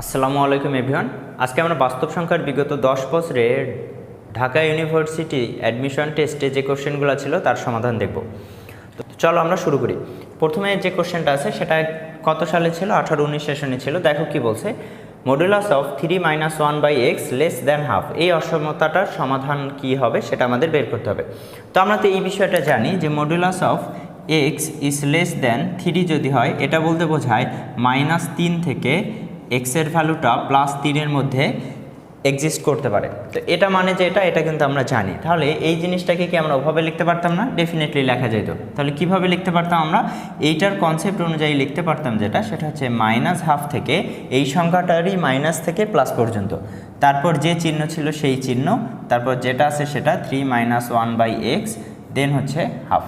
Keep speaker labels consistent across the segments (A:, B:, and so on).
A: আসসালামু আলাইকুম এভরিওয়ান। আজকে আমরা বাস্তব সংখ্যার বিগত 10 বছরের ঢাকা ইউনিভার্সিটি অ্যাডমিশন টেস্টে যে কোশ্চেনগুলো ছিল তার সমাধান দেখব। তো চলো আমরা শুরু করি। প্রথমে যে কোশ্চেনটা আছে সেটা কত সালে ছিল? 18-19 সেশনে ছিল। দেখো কি বলছে, modulus of 3 - 1/x less than half. এই অসমতাটার সমাধান কি হবে সেটা আমাদের বের করতে হবে। তো আমরা তো এই বিষয়টা জানি যে modulus of x is less than 3 যদি হয়, এটা বলতে বোঝায় -3 থেকে x এর ভ্যালুটা +3 মধ্যে এক্সিস্ট করতে পারে। তো এটা মানে যে এটা কিন্তু আমরা জানি। তাহলে এই জিনিসটাকে কি আমরা ওভাবে লিখতে পারতাম না? ডেফিনেটলি লেখা যেত। তাহলে কিভাবে লিখতে পারতাম আমরা? এইটার কনসেপ্ট অনুযায়ী লিখতে পারতাম, সেটা হচ্ছে -হাফ থেকে এই সংখ্যাটারই মাইনাস থেকে প্লাস পর্যন্ত, তারপর যে চিহ্ন ছিল সেই চিহ্ন, তারপর যেটা আছে সেটা 3 - 1/x দেন হচ্ছে হাফ।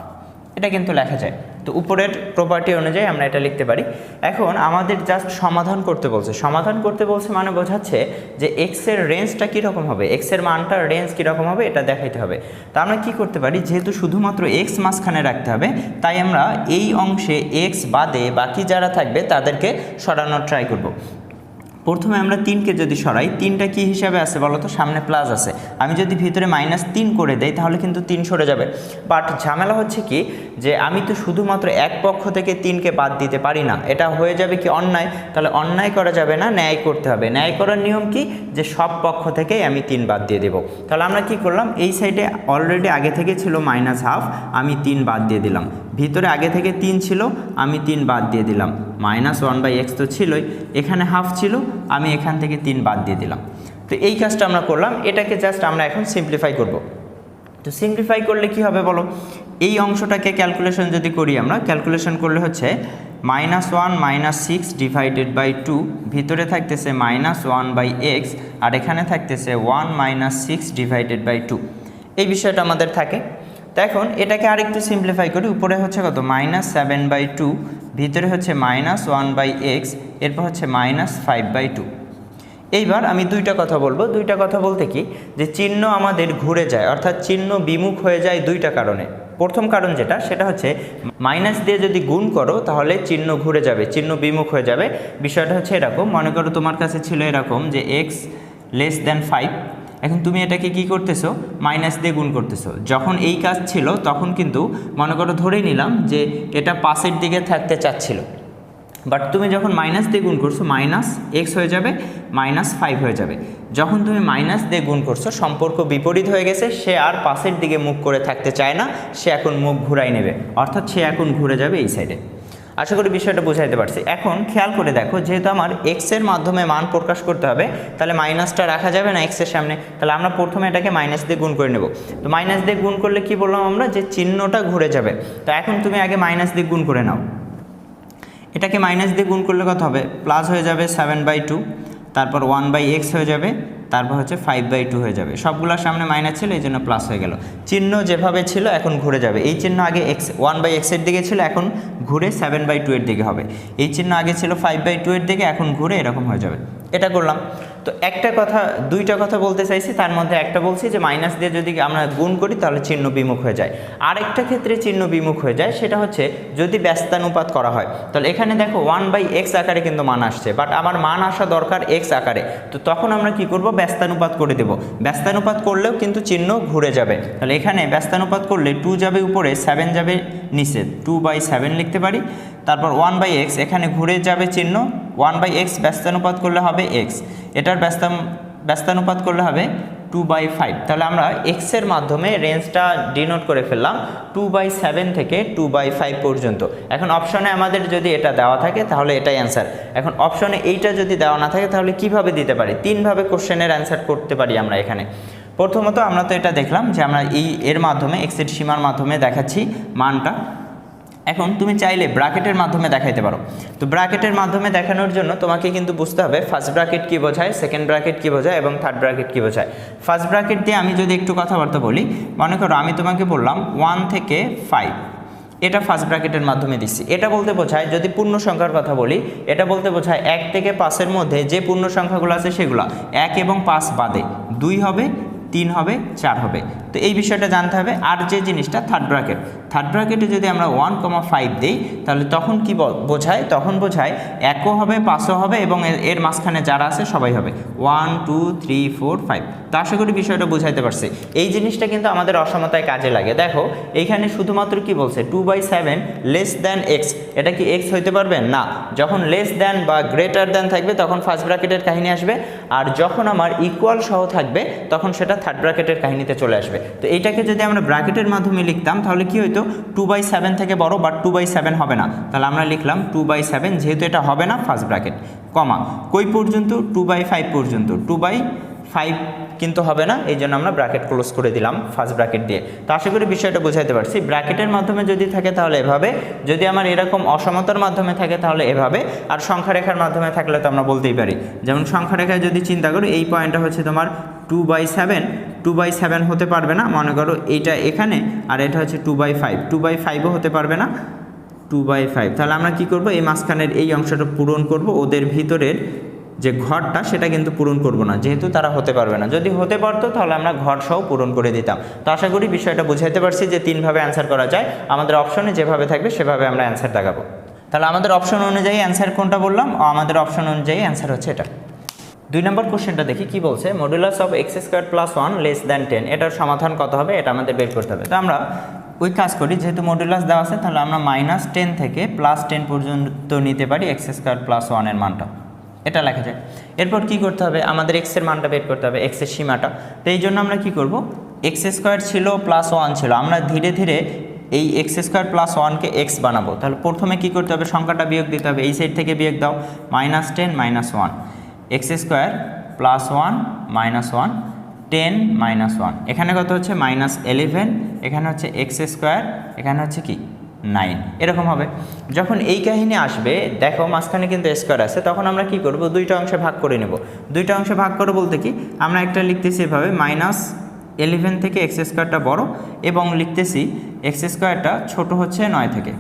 A: এটা কিন্তু লেখা যায়। তো উপরের প্রপার্টি অনুযায়ী আমরা এটা লিখতে পারি। এখন আমাদের জাস্ট সমাধান করতে বলছে। সমাধান করতে বলছে মানে বোঝাচ্ছে যে এক্স এর রেঞ্জটা কীরকম হবে, এক্স এর মানটার রেঞ্জ কীরকম হবে এটা দেখাইতে হবে। তা আমরা কি করতে পারি, যেহেতু শুধুমাত্র এক্স মাঝখানে রাখতে হবে, তাই আমরা এই অংশে এক্স বাদে বাকি যারা থাকবে তাদেরকে সরানোর ট্রাই করব। প্রথমে আমরা 3কে যদি সরাই, 3টা কী হিসাবে আছে বলো তো? সামনে প্লাস আছে। আমি যদি ভিতরে -3 করে দেই তাহলে কিন্তু 3 সরে যাবে। বাট ঝামেলা হচ্ছে কি, যে আমি তো শুধুমাত্র এক পক্ষ থেকে 3কে বাদ দিতে পারি না। এটা হয়ে যাবে কি অন্যায়। তাহলে অন্যায় করা যাবে না, ন্যায় করতে হবে। ন্যায় করার নিয়ম কি, যে সব পক্ষ থেকেই আমি 3 বাদ দিয়ে দেবো। তাহলে আমরা কি করলাম, এই সাইডে অলরেডি আগে থেকে ছিল -হাফ, আমি 3 বাদ দিয়ে দিলাম। ভিতরে আগে থেকে 3 ছিল, আমি 3 বাদ দিয়ে দিলাম। -1/x তো ছিলই, এখানে হাফ ছিল, আমি এখান থেকে 3 বাদ দিয়ে দিলাম। তো এই কাজটা আমরা করলাম। এটাকে জাস্ট আমরা এখন সিম্পলিফাই করব। তো সিম্পলিফাই করলে কি হবে বলো? এই অংশটাকে ক্যালকুলেশন যদি করি, আমরা ক্যালকুলেশন করলে হচ্ছে -1 - 6 ডিভাইডেড বাই 2, ভিতরে থাকতেছে -1/x, আর এখানে থাকতেছে 1 - 6 ডিভাইডেড বাই 2। এই বিষয়টা আমাদের থাকে। তো এখন এটাকে আরেকটু সিম্পলিফাই করি। উপরে হচ্ছে কত? -7/2, ভিতরে হচ্ছে -1/x, এরপর হচ্ছে -5/2। এইবার আমি দুইটা কথা বলবো। দুইটা কথা বলতে কি, যে চিহ্ন আমাদের ঘুরে যায়, অর্থাৎ চিহ্ন বিমুখ হয়ে যায় দুইটা কারণে। প্রথম কারণ সেটা হচ্ছে মাইনাস দিয়ে যদি গুণ করো তাহলে চিহ্ন ঘুরে যাবে, চিহ্ন বিমুখ হয়ে যাবে। বিষয়টা হচ্ছে এরকম, মনে করো তোমার কাছে ছিল এরকম যে x লেস দ্যান 5, এখন তুমি এটাকে কি করতেছো? মাইনাস দিয়ে গুণ করতেছো। যখন এই কাজ ছিল তখন কিন্তু মনে করো ধরেই নিলাম যে এটা পাশের দিকে থাকতে চাচ্ছিল, বাট তুমি যখন মাইনাস দিয়ে গুণ করছো -x হয়ে যাবে, -5 হয়ে যাবে। যখন তুমি মাইনাস দিয়ে গুণ করছো সম্পর্ক বিপরীত হয়ে গেছে, সে আর পাশের দিকে মুখ করে থাকতে চায় না, সে এখন মুখ ঘুরাই নেবে, অর্থাৎ সে এখন ঘুরে যাবে এই সাইডে। আশা করি বিষয়টা বুঝাইতে পারছি। এখন খেয়াল করে দেখো, যেহেতু আমার এক্স এর মাধ্যমে মান প্রকাশ করতে হবে, তাহলে মাইনাসটা রাখা যাবে না এক্স এর সামনে। তাহলে আমরা প্রথমে এটাকে মাইনাস দিয়ে গুণ করে নেব। তো মাইনাস দিয়ে গুণ করলে কি বললাম আমরা, যে চিহ্নটা ঘুরে যাবে। তো এখন তুমি আগে মাইনাস দিয়ে গুণ করে নাও। এটাকে মাইনাস দিয়ে গুণ করলে কত হবে? প্লাস হয়ে যাবে 7/2, তারপর 1/x হয়ে যাবে, তারপর হচ্ছে 5/2 হয়ে যাবে। সবগুলোর সামনে মাইনাস ছিল, এই জন্য প্লাস হয়ে গেল। চিহ্ন যেভাবে ছিল এখন ঘুরে যাবে। এই চিহ্ন আগে 1/x এর দিকে ছিল, এখন ঘুরে 7/2 এর দিকে হবে। এই চিহ্ন আগে ছিল 5/2 এর দিকে, এখন ঘুরে এরকম হয়ে যাবে। এটা করলাম। তো দুইটা কথা বলতে চাইছি, তার মধ্যে একটা বলছি যে মাইনাস দিয়ে যদি আমরা গুণ করি তাহলে চিহ্ন বিমুখ হয়ে যায়। আরেকটা ক্ষেত্রে চিহ্ন বিমুখ হয়ে যায়, সেটা হচ্ছে যদি ব্যস্তানুপাত করা হয়। তাহলে এখানে দেখো 1/x আকারে কিন্তু মান আসছে, বাট আমার মান আসা দরকার x আকারে। তো তখন আমরা কি করব? ব্যস্তানুপাত করে দেব। ব্যস্তানুপাত করলেও কিন্তু চিহ্ন ঘুরে যাবে। তাহলে এখানে ব্যস্তানুপাত করলে 2 যাবে উপরে, 7 যাবে নিচে, 2/7 লিখতে পারি। তারপর 1/x, এখানে ঘুরে যাবে চিহ্ন, 1/x ব্যস্তানুপাত করলে হবে x, এটার ব্যস্তানুপাত করলে হবে 2/5। তাহলে আমরা x এর মাধ্যমে রেঞ্জটা ডিনোট করে ফেললাম 2/7 থেকে 2/5 পর্যন্ত। এখন অপশনে আমাদের যদি এটা দেওয়া থাকে তাহলে এটাই অ্যান্সার। এখন অপশনে এইটা যদি দেওয়া না থাকে তাহলে কিভাবে দিতে পারি? 3ভাবে কোশ্চেনের অ্যান্সার করতে পারি আমরা এখানে। প্রথমত আমরা তো এটা দেখলাম যে আমরা এর মাধ্যমে x এর সীমার মাধ্যমে দেখাচ্ছি মানটা। এখন তুমি চাইলে ব্র্যাকেটের মাধ্যমে দেখাইতে পারো। তো ব্র্যাকেটের মাধ্যমে দেখানোর জন্য তোমাকে কিন্তু বুঝতে হবে ফার্স্ট ব্র্যাকেট কী বোঝায়, সেকেন্ড ব্র্যাকেট কী বোঝায় এবং থার্ড ব্র্যাকেট কী বোঝায়। ফার্স্ট ব্র্যাকেট দিয়ে আমি যদি একটু কথাবার্তা বলি, মনে করো আমি তোমাকে বললাম 1 থেকে 5, এটা ফার্স্ট ব্র্যাকেটের মাধ্যমে দিচ্ছি। এটা বলতে বোঝায়, যদি পূর্ণ সংখ্যার কথা বলি, এটা বলতে বোঝায় 1 থেকে 5-এর মধ্যে যে পূর্ণ সংখ্যাগুলো আছে সেগুলো 1 এবং 5 বাদে 2 হবে, 3 হবে 4 হবে। তো এই বিষয়টা জানতে হবে। আর যে জিনিসটা থার্ড ব্র্যাকেটে যদি আমরা 1,5 দিই তাহলে তখন কি বোঝায়, তখন বোঝায় 1ও হবে 5ও হবে এবং এর মাঝখানে যারা আছে সবাই হবে 1 2 3 4 5। তো আশা করি বিষয়টা বোঝাইতে পারছি। এই জিনিসটা কিন্তু আমাদের অসমতায় কাজে লাগে। দেখো এইখানে শুধুমাত্র কি বলছে 2/7 লেস দ্যান এক্স, এটা কি এক্স হইতে পারবে না। যখন লেস দ্যান বা গ্রেটার দ্যান থাকবে তখন ফার্স্ট ব্র্যাকেটের কাহিনী আসবে, আর যখন আমার ইকুয়াল সহ থাকবে তখন সেটা থার্ড ব্র্যাকেটের কাহিনীতে চলে আসবে। তো এইটাকে যদি আমরা ব্র্যাকেটের মাধ্যমে লিখতাম তাহলে কি হইতো 2/7 থেকে বড়, বাট 2/7 হবে না, তাহলে আমরা লিখলাম 2/7, যেহেতু এটা হবে না ফার্স্ট ব্র্যাকেট, কমা কই পর্যন্ত 2/5 পর্যন্ত, 2/5 কিন্তু হবে না, এই জন্য আমরা ব্র্যাকেট ক্লোজ করে দিলাম ফার্স্ট ব্র্যাকেট দিয়ে। তো আশা করি বিষয়টা বোঝাইতে পারছি। ব্র্যাকেটের মাধ্যমে যদি থাকে তাহলে এভাবে, যদি আমার এরকম অসমতার মাধ্যমে থাকে তাহলে এভাবে, আর সংখ্যা রেখার মাধ্যমে থাকলে তো আমরা বলতেই পারি। যেমন সংখ্যা রেখায় যদি চিন্তা করি এই পয়েন্টটা হচ্ছে তোমার 2/7 হতে পারবে না, মনে করো এইটা এখানে, আর এটা হচ্ছে 2/5ও হতে পারবে না, 2/5। তাহলে আমরা কি করব, এই মাঝখানের এই অংশটা পূরণ করব, ওদের ভিতরের যে ঘরটা সেটা কিন্তু পূরণ করব না, যেহেতু তারা হতে পারবে না। যদি হতে পারতো তাহলে আমরা ঘর সহ পূরণ করে দিতাম। তো আশা করি বিষয়টা বুঝাইতে পারছি যে 3ভাবে অ্যান্সার করা যায়। আমাদের অপশনে যেভাবে থাকবে সেভাবে আমরা অ্যান্সার দেখাবো। তাহলে আমাদের অপশন অনুযায়ী অ্যান্সার কোনটা বললাম, আমাদের অপশন অনুযায়ী অ্যান্সার হচ্ছে এটা। 2 নম্বর কোশ্চেনটা দেখি কি বলছে, modulus of x² + 1 less than 10, এটার সমাধান কত হবে এটা আমাদের বের করতে হবে। তো আমরা ওই কাজ করি, যেহেতু মডুলাস দেওয়া আছে তাহলে আমরা -10 থেকে +10 পর্যন্ত নিতে পারি x² + 1 এর মানটা, এটা লেখা যায়। এরপর কি করতে হবে, আমাদের x এর মানটা বের করতে হবে, x এর সীমাটা। তো এই জন্য আমরা কি করব, x² ছিল +1 ছিল, আমরা ধীরে ধীরে এই x² + 1 কে x বানাবো। তাহলে প্রথমে কি করতে হবে, সংখ্যাটা বিয়োগ দিতে হবে, এই সাইড থেকে বিয়োগ দাও, -10 - 1, x² + 1 - 1 10 - 1, এখানে কত হচ্ছে -11, এখানে হচ্ছে x², এখানে হচ্ছে কি 9, এরকম হবে। যখন এই কাহিনী আসবে, দেখো মাঝখানে কিন্তু স্কোয়ার আছে, তখন আমরা কি করব, দুইটা অংশে ভাগ করে নেব। দুইটা অংশে ভাগ করে বলতে কি, আমরা একটা লিখতেছি এভাবে -11 থেকে x² বড়, এবং লিখতেছি x² ছোট হচ্ছে 9 থেকে,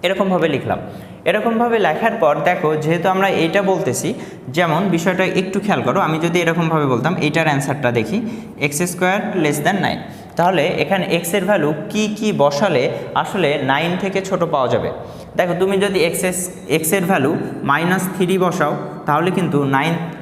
A: এরকমভাবে লিখলাম। এরকমভাবে লেখার পর দেখো, যেহেতু আমরা এইটা বলতেছি, যেমন বিষয়টা একটু খেয়াল করো, আমি যদি এরকমভাবে বলতাম, এইটার অ্যান্সারটা দেখি x² লেস দ্যান 9, তাহলে এখানে x এর ভ্যালু কি বসালে আসলে 9 থেকে ছোট পাওয়া যাবে। দেখো তুমি যদি x এর ভ্যালু -3 বসাও তাহলে কিন্তু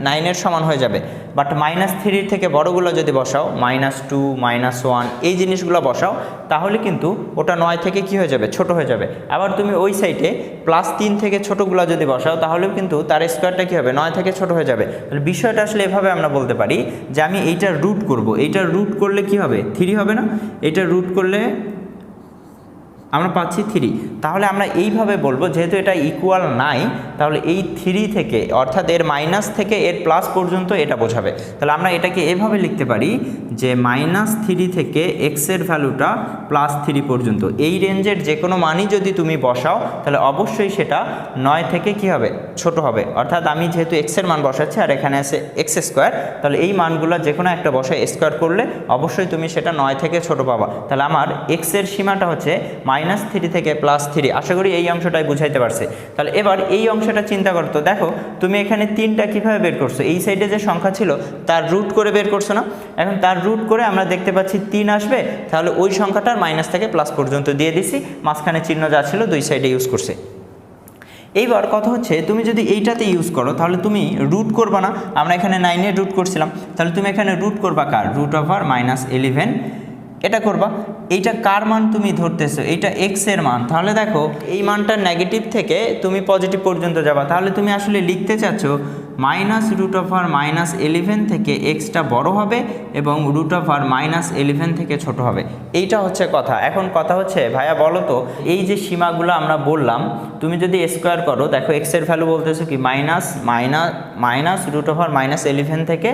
A: 9 এর সমান হয়ে যাবে, বাট -3 থেকে বড়গুলো যদি বসাও, -2 -1 এই জিনিসগুলো বসাও, তাহলে কিন্তু ওটা 9 থেকে কি হয়ে যাবে, ছোট হয়ে যাবে। আবার তুমি ওই সাইডে +3 থেকে ছোটোগুলো যদি বসাও, তাহলেও কিন্তু তার স্কোয়ারটা কী হবে, 9 থেকে ছোট হয়ে যাবে। তাহলে বিষয়টা আসলে এভাবে আমরা বলতে পারি যে আমি এইটার রুট করব, এইটার রুট করলে কি হবে, 3 হবে না, এইটার রুট করলে আমরা পাচ্ছি 3, তাহলে আমরা এইভাবে বলবো, যেহেতু এটা ইকুয়াল নাই, তাহলে এই 3 থেকে, অর্থাৎ এর মাইনাস থেকে এর প্লাস পর্যন্ত এটা বোঝাবে। তাহলে আমরা এটাকে এভাবে লিখতে পারি যে -3 থেকে x এর ভ্যালুটা +3 পর্যন্ত, এই রেঞ্জের যে কোনো মানই যদি তুমি বসাও তাহলে অবশ্যই সেটা 9 থেকে কি হবে, ছোট হবে। অর্থাৎ আমি যেহেতু x এর মান বসাচ্ছি আর এখানে আছে x², তাহলে এই মানগুলো যে কোনো একটা বসায় স্কোয়ার করলে অবশ্যই তুমি সেটা 9 থেকে ছোট পাবা। তাহলে আমার x এর সীমাটা হচ্ছে -3 থেকে +3। আশা করি এই অংশটাই বুঝাইতে পারছে। তাহলে এবার এই অংশটা চিন্তা করতো, দেখো তুমি এখানে 3টা কীভাবে বের করছো, এই সাইডে যে সংখ্যা ছিল তার রুট করে বের করছো না, এখন তার রুট করে আমরা দেখতে পাচ্ছি 3 আসবে, তাহলে ওই সংখ্যাটার মাইনাস থেকে প্লাস পর্যন্ত দিয়ে দিছি, মাঝখানে চিহ্ন যা ছিল দুই সাইডে ইউজ করছে। এইবার কথা হচ্ছে, তুমি যদি এইটাতে ইউজ করো তাহলে তুমি রুট করবা না, আমরা এখানে 9 এর রুট করছিলাম, তাহলে তুমি এখানে রুট করবা কার, √(-11) এটা করবা। এইটা কার মান তুমি ধরতেছো, এইটা x এর মান, তাহলে দেখো এই মানটা নেগেটিভ থেকে তুমি পজিটিভ পর্যন্ত যাবা, তাহলে তুমি আসলে লিখতে চাচ্ছ -√(-11) থেকে xটা বড় হবে এবং √(-11) থেকে ছোট হবে, এইটা হচ্ছে কথা। এখন কথা হচ্ছে, ভাইয়া বলো তো, এই যে সীমাগুলো আমরা বললাম, তুমি যদি স্কোয়ার করো, দেখো x এর ভ্যালু বলতেছো কি -√(-11) থেকে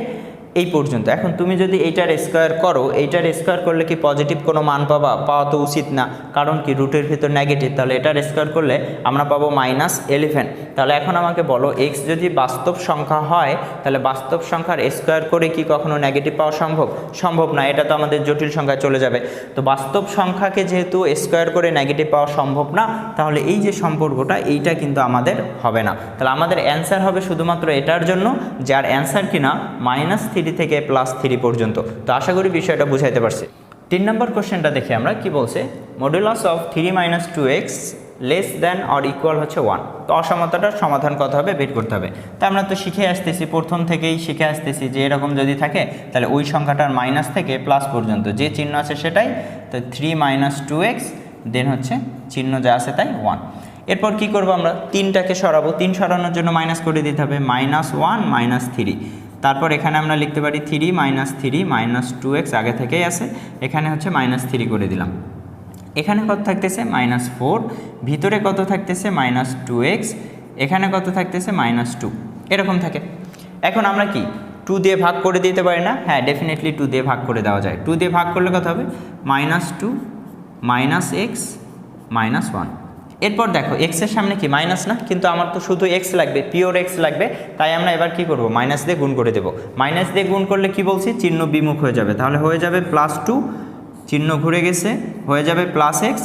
A: এই পর্যন্ত। এখন তুমি যদি এইটার স্কোয়ার করো, এইটার স্কোয়ার করলে কি পজিটিভ কোনো মান পাওয়া তো উচিত না, কারণ কি রুটের ভিতর নেগেটিভ, তাহলে এটার স্কোয়ার করলে আমরা পাবো -11। তাহলে এখন আমাকে বলো, x যদি বাস্তব সংখ্যা হয় তাহলে বাস্তব সংখ্যার স্কোয়ার করে কি কখনো নেগেটিভ পাওয়া সম্ভব না, এটা তো আমাদের জটিল সংখ্যায় চলে যাবে। তো বাস্তব সংখ্যাকে যেহেতু স্কোয়ার করে নেগেটিভ পাওয়া সম্ভব না, তাহলে এই যে সম্পর্কটা, এইটা কিন্তু আমাদের হবে না। তাহলে আমাদের অ্যান্সার হবে শুধুমাত্র এটার জন্য, যার অ্যান্সার কিনা -3 -3 থেকে +3 পর্যন্ত। তো আশা করি বিষয়টা বুঝাইতে পারছি। 3 নম্বর কোশ্চেনটা দেখি আমরা কি বলছে, modulus of 3 - 2x less than or equal হচ্ছে 1। তো অসমতাটার সমাধান কত হবে বের করতে হবে। তো আমরা তো শিখে আসতেছি, প্রথম থেকেই শিখে আসতেছি যে এরকম যদি থাকে তাহলে ওই সংখ্যাটার মাইনাস থেকে প্লাস পর্যন্ত যে চিহ্ন আছে সেটাই। তো 3 - 2x দেন হচ্ছে চিহ্ন যা আছে তাই 1। এরপর কি করব আমরা, 3টাকে সরাবো, 3 সরানোর জন্য মাইনাস করে দিতে হবে, -1 - 3। তারপর এখানে আমরা লিখতে পারি 3 - 3 - 2x আগে থেকেই আছে, এখানে হচ্ছে -3 করে দিলাম। এখানে কত থাকতেছে -4, ভিতরে কত থাকতেছে -2x, এখানে কত থাকতেছে -2, এরকম থাকে। এখন আমরা কি 2 দিয়ে ভাগ করে দিতে পারি না? হ্যাঁ, ডেফিনেটলি 2 দিয়ে ভাগ করে দেওয়া যায়। 2 দিয়ে ভাগ করলে কত হবে, -2 - x - 1। এরপর দেখো এক্সের সামনে কি মাইনাস না, কিন্তু আমার তো শুধু এক্স লাগবে, পিওর এক্স লাগবে, তাই আমরা এবার কি করব, মাইনাস দিয়ে গুণ করে দেব। মাইনাস দিয়ে গুণ করলে কি বলছি, চিহ্ন বিমুখ হয়ে যাবে, তাহলে হয়ে যাবে +2, চিহ্ন ঘুরে গেছে, হয়ে যাবে +x,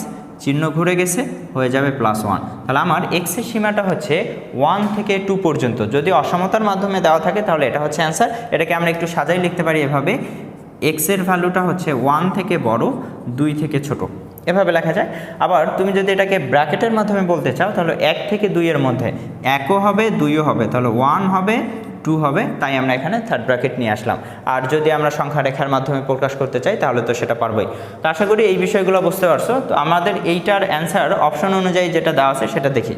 A: চিহ্ন ঘুরে গেছে, হয়ে যাবে +1। তাহলে আমার এক্সের সীমাটা হচ্ছে 1 থেকে 2 পর্যন্ত। যদি অসমতার মাধ্যমে দেওয়া থাকে তাহলে এটা হচ্ছে অ্যান্সার। এটাকে আমরা একটু সাজাই লিখতে পারি এভাবে, এক্সের ভ্যালুটা হচ্ছে 1 থেকে বড়, 2 থেকে ছোট, এভাবে লেখা যায়। আবার তুমি যদি এটাকে ব্র্যাকেটের মাধ্যমে বলতে চাও তাহলে 1 থেকে 2 এর মধ্যে 1ও হবে 2ও হবে, তাহলে 1 হবে 2 হবে, তাই আমরা এখানে থার্ড ব্র্যাকেট নিয়ে আসলাম। আর যদি আমরা সংখ্যা রেখার মাধ্যমে প্রকাশ করতে চাই তাহলে তো সেটা পারবোই। তো আশা করি এই বিষয়গুলো বুঝতে পারছো। তো আমাদের এইটার অ্যান্সার অপশন অনুযায়ী যেটা দেওয়া আছে সেটা দেখি।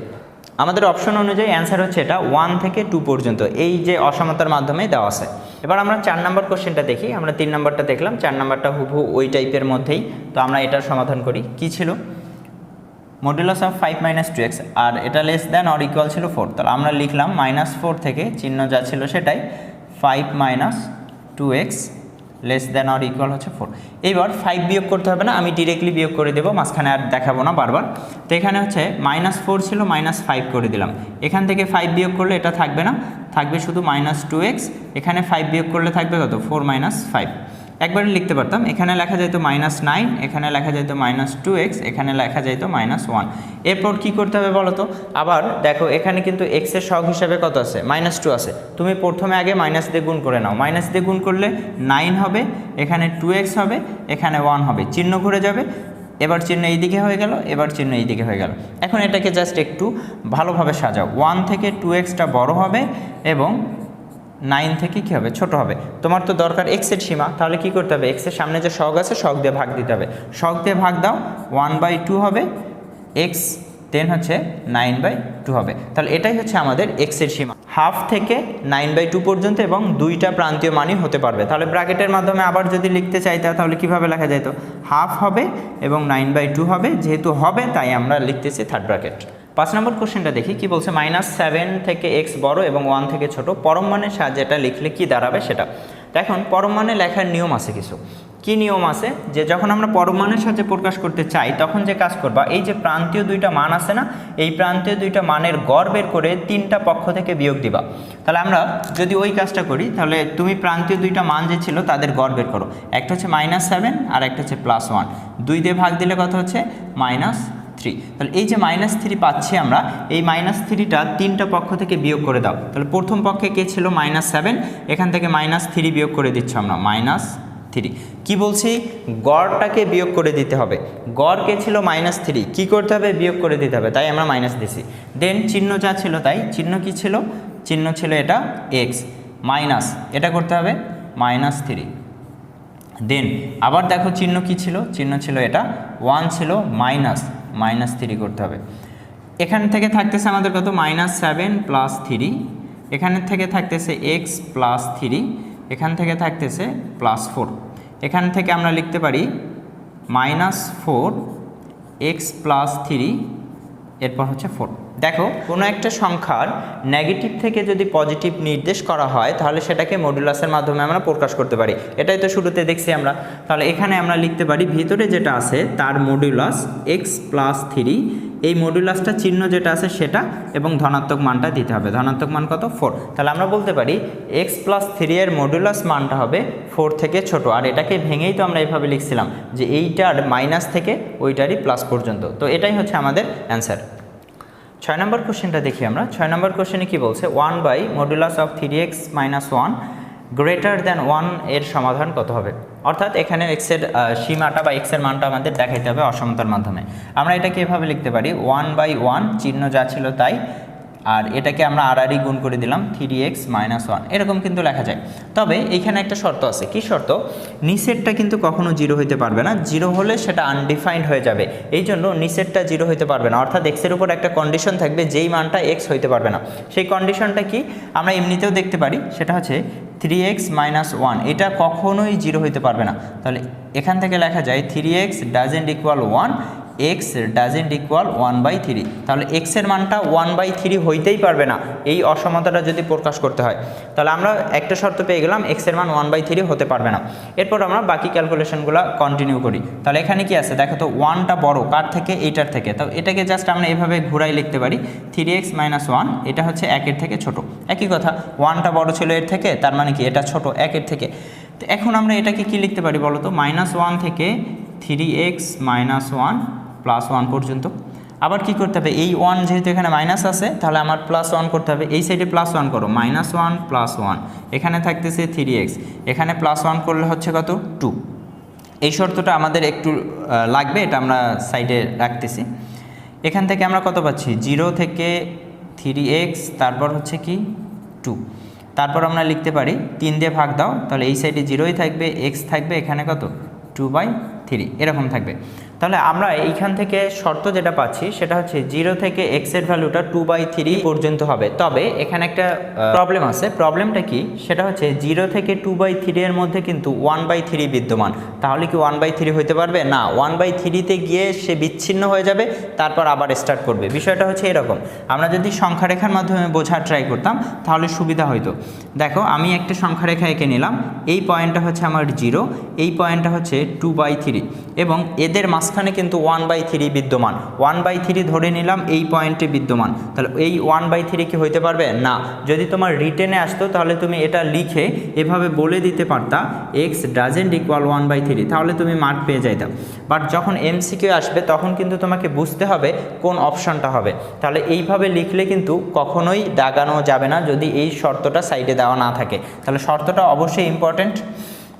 A: আমাদের অপশন অনুযায়ী অ্যান্সার হচ্ছে এটা 1 থেকে 2 পর্যন্ত, এই যে অসমতার মাধ্যমে দেওয়া আছে। এবার আমরা 4 নম্বর কোশ্চেনটা দেখি। আমরা 3 নম্বরটা দেখলাম, 4 নম্বরটা হুবহু ওই টাইপের মধ্যেই। তো আমরা এটার সমাধান করি। কি ছিল, মডুলাস অফ 5 - 2x, আর এটা লেস দ্যান অর ইকুয়াল ছিল 4। তাহলে আমরা লিখলাম -4 থেকে চিহ্ন যা ছিল সেটাই, 5 - 2x less than or equal হচ্ছে 4। এইবার 5 বিয়োগ করতে হবে না, আমি ডিরেক্টলি বিয়োগ করে দেবো, মাঝখানে আর দেখাবো না বারবার। তো এখানে হচ্ছে -4 ছিল, -5 করে দিলাম। এখান থেকে 5 বিয়োগ করলে এটা থাকবে না, থাকবে শুধু -2x। এখানে 5 বিয়োগ করলে থাকবে কত, 4 - 5। একবারে লিখতে পারতাম, এখানে লেখা যেত -9, এখানে লেখা যেত -2x, এখানে লেখা যেত -1। এরপর কি করতে হবে বলো তো, আবার দেখো এখানে কিন্তু x এর সহগ হিসাবে কত আছে, -2 আছে। তুমি প্রথমে আগে মাইনাস দিয়ে গুণ করে নাও, মাইনাস দিয়ে গুণ করলে 9 হবে, এখানে 2x হবে, এখানে 1 হবে, চিহ্ন ঘুরে যাবে, এবার চিহ্ন এইদিকে হয়ে গেল, এবার চিহ্ন এইদিকে হয়ে গেল। এখন এটাকে জাস্ট একটু ভালোভাবে সাজাও, 1 থেকে 2xটা বড় হবে এবং 9 থেকে কী হবে, ছোট হবে। তোমার তো দরকার এক্সের সীমা, তাহলে কি করতে হবে, এক্সের সামনে যে সহগ আছে সহগ দিয়ে ভাগ দিতে হবে। সহগ দিয়ে ভাগ দাও, 1/2 হবে, এক্স দেন হচ্ছে 9/2 হবে। তাহলে এটাই হচ্ছে আমাদের এক্সের সীমা, হাফ থেকে 9/2 পর্যন্ত, এবং দুইটা প্রান্তীয় মানই হতে পারবে। তাহলে ব্র্যাকেটের মাধ্যমে আবার যদি লিখতে চাইতে তাহলে কিভাবে লেখা যেত, হাফ হবে এবং 9/2 হবে, যেহেতু হবে তাই আমরা লিখতেছি থার্ড ব্র্যাকেট। 5 নম্বর কোশ্চেনটা দেখি কি বলছে, -7 থেকে এক্স বড় এবং 1 থেকে ছোট, পরম মানের সাহায্যে এটা লিখলে কি দাঁড়াবে সেটা। এখন পরম মানে লেখার নিয়ম আছে কিছু। কি নিয়ম আছে, যে যখন আমরা পরম মানের সাহায্যে প্রকাশ করতে চাই তখন যে কাজ করবা, এই যে প্রান্তীয় দুইটা মান আছে না, এই প্রান্তীয় দুইটা মানের গড় বের করে 3টা পক্ষ থেকে বিয়োগ দিবা। তাহলে আমরা যদি ওই কাজটা করি, তাহলে তুমি প্রান্তীয় দুইটা মান যে ছিল তাদের গড় বের করো, একটা হচ্ছে -7 আর একটা হচ্ছে +1, 2 দিয়ে ভাগ দিলে কত হচ্ছে -3। তাহলে এই যে -3 পাচ্ছি আমরা, এই -3টা 3টা পক্ষ থেকে বিয়োগ করে দাও। তাহলে প্রথম পক্ষে কে ছিল, -7, এখান থেকে -3 বিয়োগ করে দিচ্ছ আমরা, -3। কি বলছি, গড়টাকে বিয়োগ করে দিতে হবে। গড় কে ছিল -3, কি করতে হবে, বিয়োগ করে দিতে হবে, তাই আমরা মাইনাস দিছি। দেন চিহ্ন যা ছিল তাই, চিহ্ন কি ছিল, চিহ্ন ছিল এটা x, মাইনাস এটা করতে হবে -3। দেন আবার দেখো চিহ্ন কি ছিল, চিহ্ন ছিল এটা 1 ছিল, -3 করতে হবে। এখান থেকে থাকতেছে আমাদের কত, -7 + 3, এখান থেকে থাকতেছে x + 3, এখান থেকে থাকতেছে +4, এখান থেকে আমরা লিখতে পারি -4 x + 3, এরপর হচ্ছে 4। দেখো কোনো একটা সংখ্যার নেগেটিভ থেকে যদি পজিটিভ নির্দেশ করা হয় তাহলে সেটাকে মডুলাসের মাধ্যমে আমরা প্রকাশ করতে পারি। এটাই তো শুরুতে দেখছি আমরা। তাহলে এখানে আমরা লিখতে পারি ভিতরে যেটা আছে তার মডুলাস x + 3, এই মডুলাসটা চিহ্ন যেটা আছে সেটা, এবং ধনাত্মক মানটা দিতে হবে। ধনাত্মক মান কত, 4। তাহলে আমরা বলতে পারি x + 3 এর মডুলাস মানটা হবে 4 থেকে ছোট। আর এটাকে ভেঙেই তো আমরা এইভাবে লিখছিলাম যে এইটার মাইনাস থেকে ওইটারই প্লাস পর্যন্ত। তো এটাই হচ্ছে আমাদের অ্যান্সার। 6 নম্বর কোশ্চেনটা দেখি আমরা। 6 নম্বর কোশ্চেনে কি বলছে, 1/mod of 3x - 1 greater than 1 এর সমাধান কত হবে? অর্থাৎ এখানে এক্সের সীমাটা বা এক্সের মানটা আমাদের দেখাইতে হবে অসমতার মাধ্যমে। আমরা এটাকে এভাবে লিখতে পারি 1/1 চিহ্ন যা ছিল তাই, আর এটাকে আমরা আর গুণ করে দিলাম 3x - 1, এরকম কিন্তু লেখা যায়। তবে এইখানে একটা শর্ত আছে। কি শর্ত? নিচেরটা কিন্তু কখনো 0 হইতে পারবে না, 0 হলে সেটা আনডিফাইন্ড হয়ে যাবে। এই জন্য নিচেরটা 0 হইতে পারবে না, অর্থাৎ এক্সের উপর একটা কন্ডিশন থাকবে যেই মানটা এক্স হইতে পারবে না। সেই কন্ডিশনটা কি আমরা এমনিতেও দেখতে পারি, সেটা হচ্ছে 3x - 1, এটা কখনোই 0 হইতে পারবে না। তাহলে এখান থেকে লেখা যায় 3x doesn't equal 1, x doesn't equal 1/3। তাহলে x এর মানটা 1/3 হইতেই পারবে না এই অসমতাটা যদি প্রকাশ করতে হয়। তাহলে আমরা একটা শর্ত পেয়ে গেলাম, x এর মান 1/3 হতে পারবে না। এরপর আমরা বাকি ক্যালকুলেশনগুলো কন্টিনিউ করি। তাহলে এখানে কি আছে দেখো তো, 1টা বড় কার থেকে? এইটার থেকে। তো এটাকে জাস্ট আমরা এভাবে ঘুরাই লিখতে পারি 3x - 1, এটা হচ্ছে 1-এর থেকে ছোট। একই কথা, 1টা বড় ছিল এর থেকে, তার মানে কি এটা ছোট 1-এর থেকে। তো এখন আমরা এটাকে কি লিখতে পারি বলো তো? -1 থেকে 3x - 1 +1 পর্যন্ত। আবার কি করতে হবে, এই 1 যেহেতু এখানে মাইনাস আছে, তাহলে আমার +1 করতে হবে। এই সাইডে +1 করো, -1 + 1, এখানে থাকতেছে 3x, এখানে +1 করলে হচ্ছে কত? 2। এই শর্তটা আমাদের একটু লাগবে, এটা আমরা সাইডে রাখতেছি। এখান থেকে আমরা কত পাচ্ছি? 0 থেকে 3x, তারপর হচ্ছে কি 2। তারপর আমরা লিখতে পারি 3 দিয়ে ভাগ দাও, তাহলে এই সাইডে 0ই থাকবে, x থাকবে এখানে কত? 2/3 এরকম থাকবে। তাহলে আমরা এইখান থেকে শর্ত যেটা পাচ্ছি সেটা হচ্ছে 0 থেকে x এর ভ্যালুটা 2/3 পর্যন্ত হবে। তবে এখানে একটা প্রবলেম আছে। প্রবলেমটা কি? সেটা হচ্ছে 0 থেকে 2/3 এর মধ্যে কিন্তু 1/3 বিদ্যমান। তাহলে কি 1/3 হইতে পারবে না? 1/3-তে গিয়ে সে বিচ্ছিন্ন হয়ে যাবে, তারপর আবার স্টার্ট করবে। বিষয়টা হচ্ছে এরকম। আমরা যদি সংখ্যারেখার মাধ্যমে বোঝার ট্রাই করতাম তাহলে সুবিধা হইতো। দেখো, আমি একটা সংখ্যারেখা এঁকে নিলাম। এই পয়েন্টটা হচ্ছে আমার 0, এই পয়েন্টটা হচ্ছে 2/3, এবং এদের মাঝখানে কিন্তু 1/3 বিদ্যমান। 1/3 ধরে নিলাম এই পয়েন্টে বিদ্যমান। তাহলে এই 1/3 কি হইতে পারবে না? যদি তোমার রিটেনে আসতো তাহলে তুমি এটা লিখে এভাবে বলে দিতে পারতা x ডাজেন্ট ইকুয়াল 1/3, তাহলে তুমি মার্ক পেয়ে যাইতা। বাট যখন এমসিকিউ আসবে তখন কিন্তু তোমাকে বুঝতে হবে কোন অপশনটা হবে। তাহলে এইভাবে লিখলে কিন্তু কখনোই দাগানো যাবে না যদি এই শর্তটা সাইডে দেওয়া না থাকে। তাহলে শর্তটা অবশ্যই ইম্পর্টেন্ট।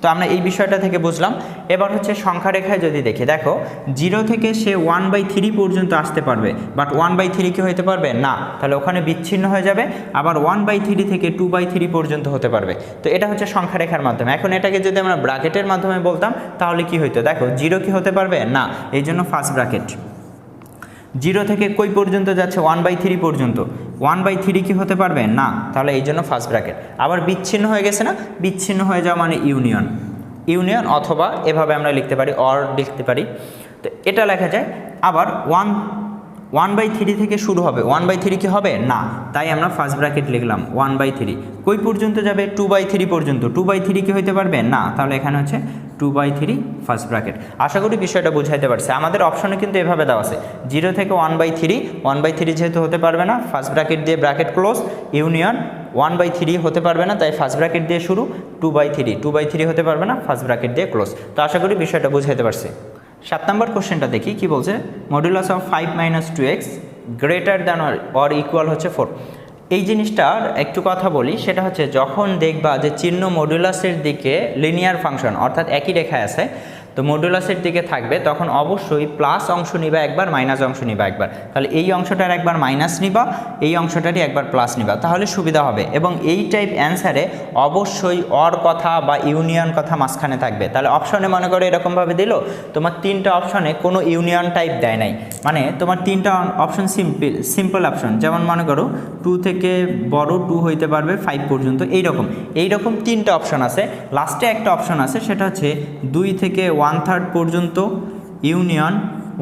A: তো আমরা এই বিষয়টা থেকে বুঝলাম। এবার হচ্ছে সংখ্যা রেখায় যদি দেখি, দেখো 0 থেকে সে 1/3 পর্যন্ত আসতে পারবে, বাট 1/3 কি হতে পারবে না, তাহলে ওখানে বিচ্ছিন্ন হয়ে যাবে। আবার 1/3 থেকে 2/3 পর্যন্ত হতে পারবে। তো এটা হচ্ছে সংখ্যা রেখার মাধ্যমে। এখন এটাকে যদি আমরা ব্র্যাকেটের মাধ্যমে বলতাম তাহলে কি হইতো? দেখো 0 কি হতে পারবে না, এই জন্য ফার্স্ট ব্র্যাকেট। 0 থেকে কই পর্যন্ত যাচ্ছে? 1/3 পর্যন্ত। 1/3 কি হতে পারবে না, তাহলে এই জন্য ফার্স্ট ব্র্যাকেট। আবার বিচ্ছিন্ন হয়ে গেছে না, বিচ্ছিন্ন হয়ে যাওয়া মানে ইউনিয়ন। ইউনিয়ন, অথবা এভাবে আমরা লিখতে পারি অর লিখতে পারি। তো এটা লেখা যায়। আবার 1/3 থেকে শুরু হবে, 1/3 কি হবে না, তাই আমরা ফার্স্ট ব্র্যাকেট লিখলাম 1/3। কই পর্যন্ত যাবে? 2/3 পর্যন্ত। 2/3 কি হইতে পারবে না, তাহলে এখানে হচ্ছে 2/3 ফার্স্ট ব্র্যাকেট। আশা করি বিষয়টা বুঝাইতে পারছে। আমাদের অপশনে কিন্তু এভাবে দেওয়া আছে 0 থেকে 1/3 যেহেতু হতে পারবে না, ফার্স্ট ব্র্যাকেট দিয়ে ব্র্যাকেট ক্লোজ, ইউনিয়ন 1/3 হতে পারবে না, তাই ফার্স্ট ব্র্যাকেট দিয়ে শুরু, 2/3 হতে পারবে না, ফার্স্ট ব্র্যাকেট দিয়ে ক্লোজ। তো আশা করি বিষয়টা বুঝাইতে পারছে। 7 নম্বর কোশ্চেনটা দেখি কি বলছে। Modulus of 5 - 2x greater than or equal হচ্ছে 4। এই জিনিসটার একটু কথা বলি, সেটা হচ্ছে যখন দেখবা যে চিহ্ন মডুলাসের দিকে লিনিয়ার ফাংশন অর্থাৎ একই রেখায় আছে, তো মডুলাসের দিকে থাকবে, তখন অবশ্যই প্লাস অংশ নিবা একবার, মাইনাস অংশ নিবা একবার। তাহলে এই অংশটার একবার মাইনাস নিবা, এই অংশটারই একবার প্লাস নিবা, তাহলে সুবিধা হবে। এবং এই টাইপ অ্যান্সারে অবশ্যই অর কথা বা ইউনিয়ন কথা মাঝখানে থাকবে। তাহলে অপশনে মনে করো এরকমভাবে দিল, তোমার 3টা অপশনে কোনো ইউনিয়ন টাইপ দেয় নাই, মানে তোমার 3টা অপশন সিম্পল অপশন। যেমন মনে করো 2 থেকে বড় 2 হইতে পারবে 5 পর্যন্ত, এইরকম 3টা অপশন আছে। লাস্টে একটা অপশন আছে, সেটা হচ্ছে 2 থেকে 1/3 পর্যন্ত, ইউনিয়ন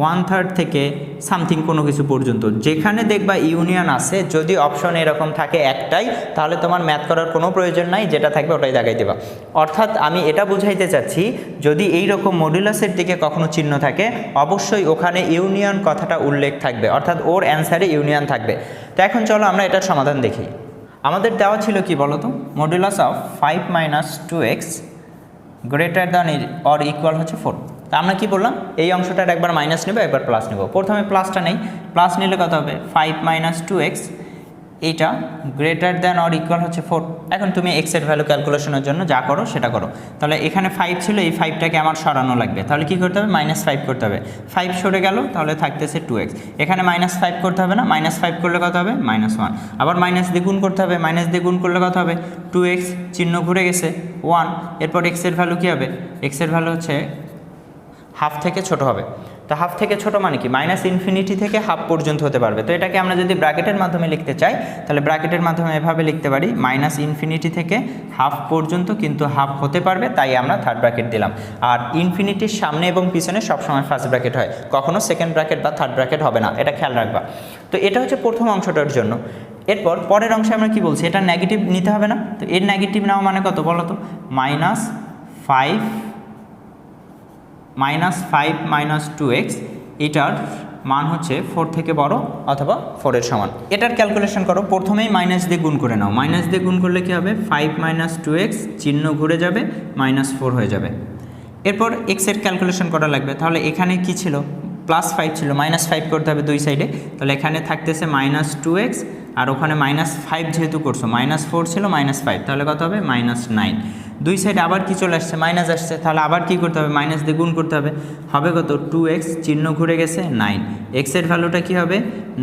A: 1/3 থেকে সামথিং কোনো কিছু পর্যন্ত। যেখানে দেখবা ইউনিয়ন আছে, যদি অপশন এরকম থাকে একটাই, তাহলে তোমার ম্যাথ করার কোনো প্রয়োজন নাই, যেটা থাকবে ওটাই দাগাই দেবা। অর্থাৎ আমি এটা বুঝাইতে চাচ্ছি, যদি এই রকম মডুলাসের দিকে কখনো চিহ্ন থাকে, অবশ্যই ওখানে ইউনিয়ন কথাটা উল্লেখ থাকবে, অর্থাৎ ওর অ্যান্সারে ইউনিয়ন থাকবে। তো এখন চলো আমরা এটার সমাধান দেখি। আমাদের দেওয়া ছিল কি বলতো, modulus of 5 - 2x greater than or equal হচ্ছে 4। তা আমরা কি বললাম, এই অংশটার একবার মাইনাস নেব, একবার প্লাস নেব। প্রথমে প্লাসটা নেই, প্লাস নিলে কত হবে 5 - 2x এইটা গ্রেটার দ্যান অর ইকুয়াল হচ্ছে 4। এখন তুমি এক্সের ভ্যালু ক্যালকুলেশনের জন্য যা করো সেটা করো। তাহলে এখানে 5 ছিল, এই 5টাকে আমার সরানো লাগবে, তাহলে কি করতে হবে, -5 করতে হবে। 5 সরে গেল, তাহলে থাকতেছে 2x। এখানে -5 করতে হবে না, -5 করলে কত হবে, -1। আবার মাইনাস দিয়ে গুণ করতে হবে, মাইনাস দিয়ে গুণ করলে কত হবে, 2x, চিহ্ন ঘুরে গেছে 1। এরপর এক্সের ভ্যালু কী হবে, এক্সের ভ্যালু হচ্ছে হাফ থেকে ছোট হবে। তো হাফ থেকে ছোট মানে কি, -ইনফিনিটি থেকে হাফ পর্যন্ত হতে পারবে। তো এটাকে আমরা যদি ব্র্যাকেটের মাধ্যমে লিখতে চাই, তাহলে ব্র্যাকেটের মাধ্যমে এভাবে লিখতে পারি, -ইনফিনিটি থেকে হাফ পর্যন্ত, কিন্তু হাফ হতে পারবে, তাই আমরা থার্ড ব্র্যাকেট দিলাম। আর ইনফিনিটির সামনে এবং পিছনে সবসময় ফার্স্ট ব্র্যাকেট হয়, কখনো সেকেন্ড ব্র্যাকেট বা থার্ড ব্র্যাকেট হবে না, এটা খেয়াল রাখবা। তো এটা হচ্ছে প্রথম অংশটার জন্য। এরপর পরের অংশে আমরা কি বলছি, এটা নেগেটিভ নিতে হবে না। তো এর নেগেটিভ নেওয়া মানে কত বলো তো, -5 -2x, এটার মান হচ্ছে 4 থেকে বড় অথবা 4 এর সমান। এটার ক্যালকুলেশন করো, প্রথমেই মাইনাস দিয়ে গুণ করে নাও। মাইনাস দিয়ে গুণ করলে কি হবে, 5 - 2x, চিহ্ন ঘুরে যাবে, -4 হয়ে যাবে। এরপর এক্সের ক্যালকুলেশন করা লাগবে। তাহলে এখানে কি ছিল, +5 ছিল, -5 করতে হবে দুই সাইডে। তাহলে এখানে থাকতেছে -2x, আর ওখানে -5 যেহেতু করছো, -4 ছিল, -5, তাহলে কত হবে, -9। দুই সাইডে আবার কি চলে আসছে, মাইনাস আসছে, তাহলে আবার কি করতে হবে, মাইনাস দিয়ে গুণ করতে হবে। হবে কত, 2x, চিহ্ন ঘুরে গেছে 9। এক্সের ভ্যালুটা কি হবে,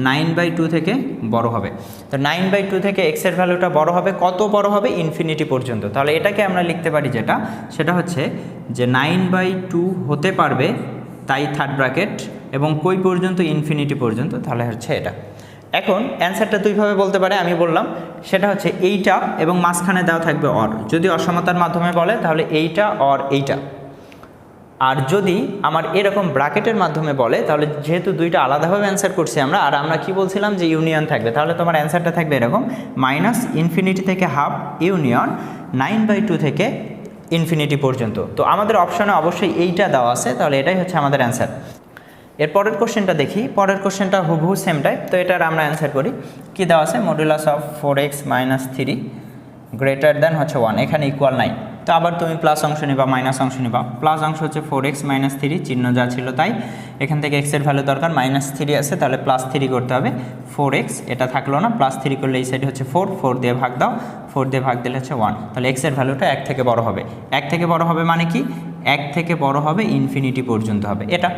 A: 9/2 থেকে বড় হবে। তো 9/2 থেকে এক্সের ভ্যালুটা বড় হবে, কত বড় হবে, ইনফিনিটি পর্যন্ত। তাহলে এটাকে আমরা লিখতে পারি যেটা, সেটা হচ্ছে যে 9/2 হতে পারবে, তাই থার্ড ব্র্যাকেট, এবং কই পর্যন্ত, ইনফিনিটি পর্যন্ত, তাহলে হচ্ছে এটা। এখন অ্যান্সারটা দুইভাবে বলতে পারে, আমি বললাম, সেটা হচ্ছে এইটা এবং মাঝখানে দেওয়া থাকবে অর। যদি অসমতার মাধ্যমে বলে তাহলে এইটা অর এইটা। আর যদি আমার এরকম ব্র্যাকেটের মাধ্যমে বলে, তাহলে যেহেতু দুইটা আলাদাভাবে অ্যান্সার করছি আমরা, আর আমরা কি বলছিলাম যে ইউনিয়ন থাকবে, তাহলে তোমার অ্যান্সারটা থাকবে এরকম, -ইনফিনিটি থেকে হাফ, ইউনিয়ন 9/2 থেকে ইনফিনিটি পর্যন্ত। তো আমাদের অপশনে অবশ্যই এইটা দেওয়া আছে, তাহলে এটাই হচ্ছে আমাদের অ্যান্সার। এর পরের কোশ্চেনটা দেখি, পরের কোশ্চেনটা হুবহু সেম টাইপ। তো এটার আমরা অ্যান্সার করি, কি দেওয়া আছে, modulus of 4x - 3 greater than হচ্ছে 1, এখানে ইকুয়াল নাই। তো আবার তুমি প্লাস অংশ নিবা, মাইনাস অংশ নিবা। প্লাস অংশ হচ্ছে 4x - 3, চিহ্ন যা ছিল তাই। এখান থেকে এক্সের ভ্যালু দরকার, -3 আছে, তাহলে +3 করতে হবে। 4x এটা থাকলো না, +3 করলে এই সাইডে হচ্ছে 4 দিয়ে ভাগ দাও, 4 দিয়ে ভাগ দিলে হচ্ছে 1। তাহলে এক্সের ভ্যালুটা 1 থেকে বড় হবে। 1 থেকে বড় হবে মানে কি, 1 থেকে বড় হবে, ইনফিনিটি পর্যন্ত হবে এটা।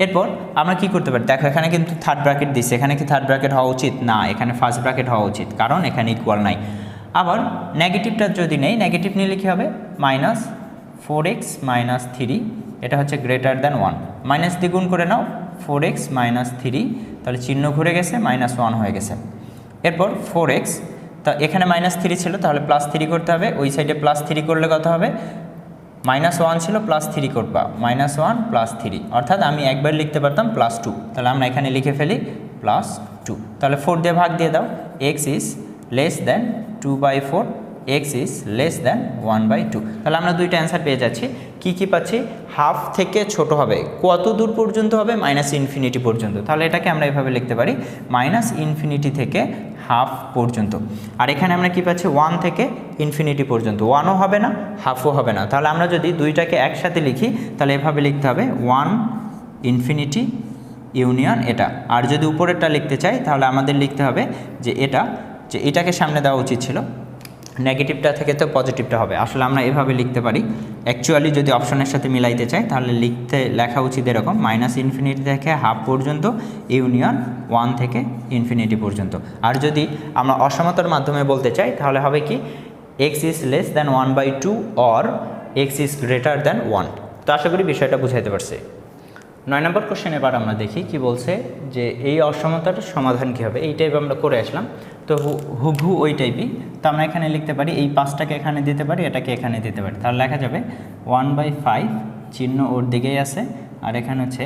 A: এরপর আমরা কি করতে পারি, দেখো এখানে কিন্তু থার্ড ব্র্যাকেট দিচ্ছে, এখানে কি থার্ড ব্র্যাকেট হওয়া উচিত না, এখানে ফার্স্ট ব্র্যাকেট হওয়া উচিত, কারণ এখানে ইকুয়াল নাই। আবার নেগেটিভটা যদি নেই, নেগেটিভ নিলে কী হবে, -4x - 3, এটা হচ্ছে গ্রেটার দ্যান 1। মাইনাস দিয়ে গুণ করে নাও, 4x - 3, তাহলে চিহ্ন ঘুরে গেছে, -1 হয়ে গেছে। এরপর 4x, তা এখানে -3 ছিল, তাহলে +3 করতে হবে। ওই সাইডে +3 করলে কত হবে, -1 ছিল, +3 করবা, -1 + 3, অর্থাৎ আমি একবার লিখতে পারতাম +2। তাহলে আমরা এখানে লিখে ফেলি +2। তাহলে 4 দিয়ে ভাগ দিয়ে দাও, x is less than 2/4, x is less than 1/2। তাহলে আমরা দুইটা অ্যান্সার পেয়ে যাচ্ছি। কি কি পাচ্ছি, হাফ থেকে ছোট হবে, কত দূর পর্যন্ত হবে, -ইনফিনিটি পর্যন্ত। তাহলে এটাকে আমরা এভাবে লিখতে পারি, -ইনফিনিটি থেকে হাফ পর্যন্ত। আর এখানে আমরা কি পাচ্ছি, 1 থেকে ইনফিনিটি পর্যন্ত, 1ও হবে না, হাফও হবে না। তাহলে আমরা যদি দুইটাকে একসাথে লিখি, তাহলে এভাবে লিখতে হবে, 1 ইনফিনিটি ইউনিয়ন এটা। আর যদি উপরেরটা লিখতে চাই, তাহলে আমাদের লিখতে হবে যে এটাকে সামনে দেওয়া উচিত ছিল, নেগেটিভটা থেকে তো পজিটিভটা হবে। আসলে আমরা এভাবে লিখতে পারি, অ্যাকচুয়ালি যদি অপশনের সাথে মিলাইতে চাই, তাহলে লেখা উচিত এরকম, -ইনফিনিটি থেকে হাফ পর্যন্ত, ইউনিয়ন 1 থেকে ইনফিনিটি পর্যন্ত। আর যদি আমরা অসমতার মাধ্যমে বলতে চাই, তাহলে হবে কি, x is less than 1/2 or x is greater than 1। তো আশা করি বিষয়টা বুঝাইতে পারছি। 9 নম্বর কোশ্চেন এবার আমরা দেখি কি বলছে, যে এই অসমতাটার সমাধান কী হবে। এই টাইপ আমরা করে আসলাম, তো হুবহু ওই টাইপই। তো আমরা এখানে লিখতে পারি, এই 5টাকে এখানে দিতে পারি, এটাকে এখানে দিতে পারি। তাহলে লেখা যাবে 1/5, চিহ্ন ওর দিকেই আছে, আর এখানে হচ্ছে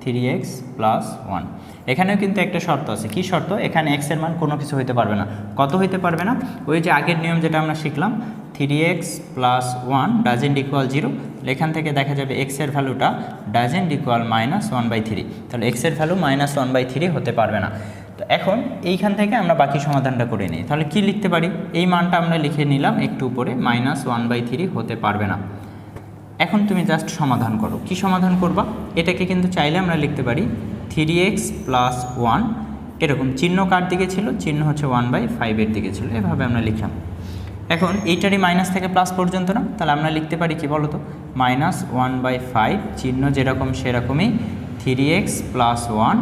A: 3x + 1। এখানেও কিন্তু একটা শর্ত আছে, কি শর্ত, এখানে x এর মান কোনো কিছু হইতে পারবে না। কত হইতে পারবে না, ওই যে আগের নিয়ম যেটা আমরা শিখলাম, 3x + 1 ডাজেন্ট ইকুয়াল 0। এখান থেকে দেখা যাবে x এর ভ্যালুটা ডাজেন্ট ইকুয়াল -1/3। তাহলে x এর ভ্যালু -1/3 হতে পারবে না। তো এখন এইখান থেকে আমরা বাকি সমাধানটা করে নিই। তাহলে কি লিখতে পারি, এই মানটা আমরা লিখে নিলাম একটু উপরে, -1/3 হতে পারবে না। এখন তুমি জাস্ট সমাধান করো, কি সমাধান করবা, এটাকে কিন্তু চাইলে আমরা লিখতে পারি 3x + 1 এরকম চিহ্ন কার দিকে ছিল, চিহ্ন হচ্ছে 1/5 দিকে ছিল, এভাবে আমরা লিখলাম। এখন এইটারই মাইনাস থেকে প্লাস পর্যন্ত না, তাহলে আমরা লিখতে পারি কি বলতো, -1/5 চিহ্ন যেরকম সেরকমই 3x + 1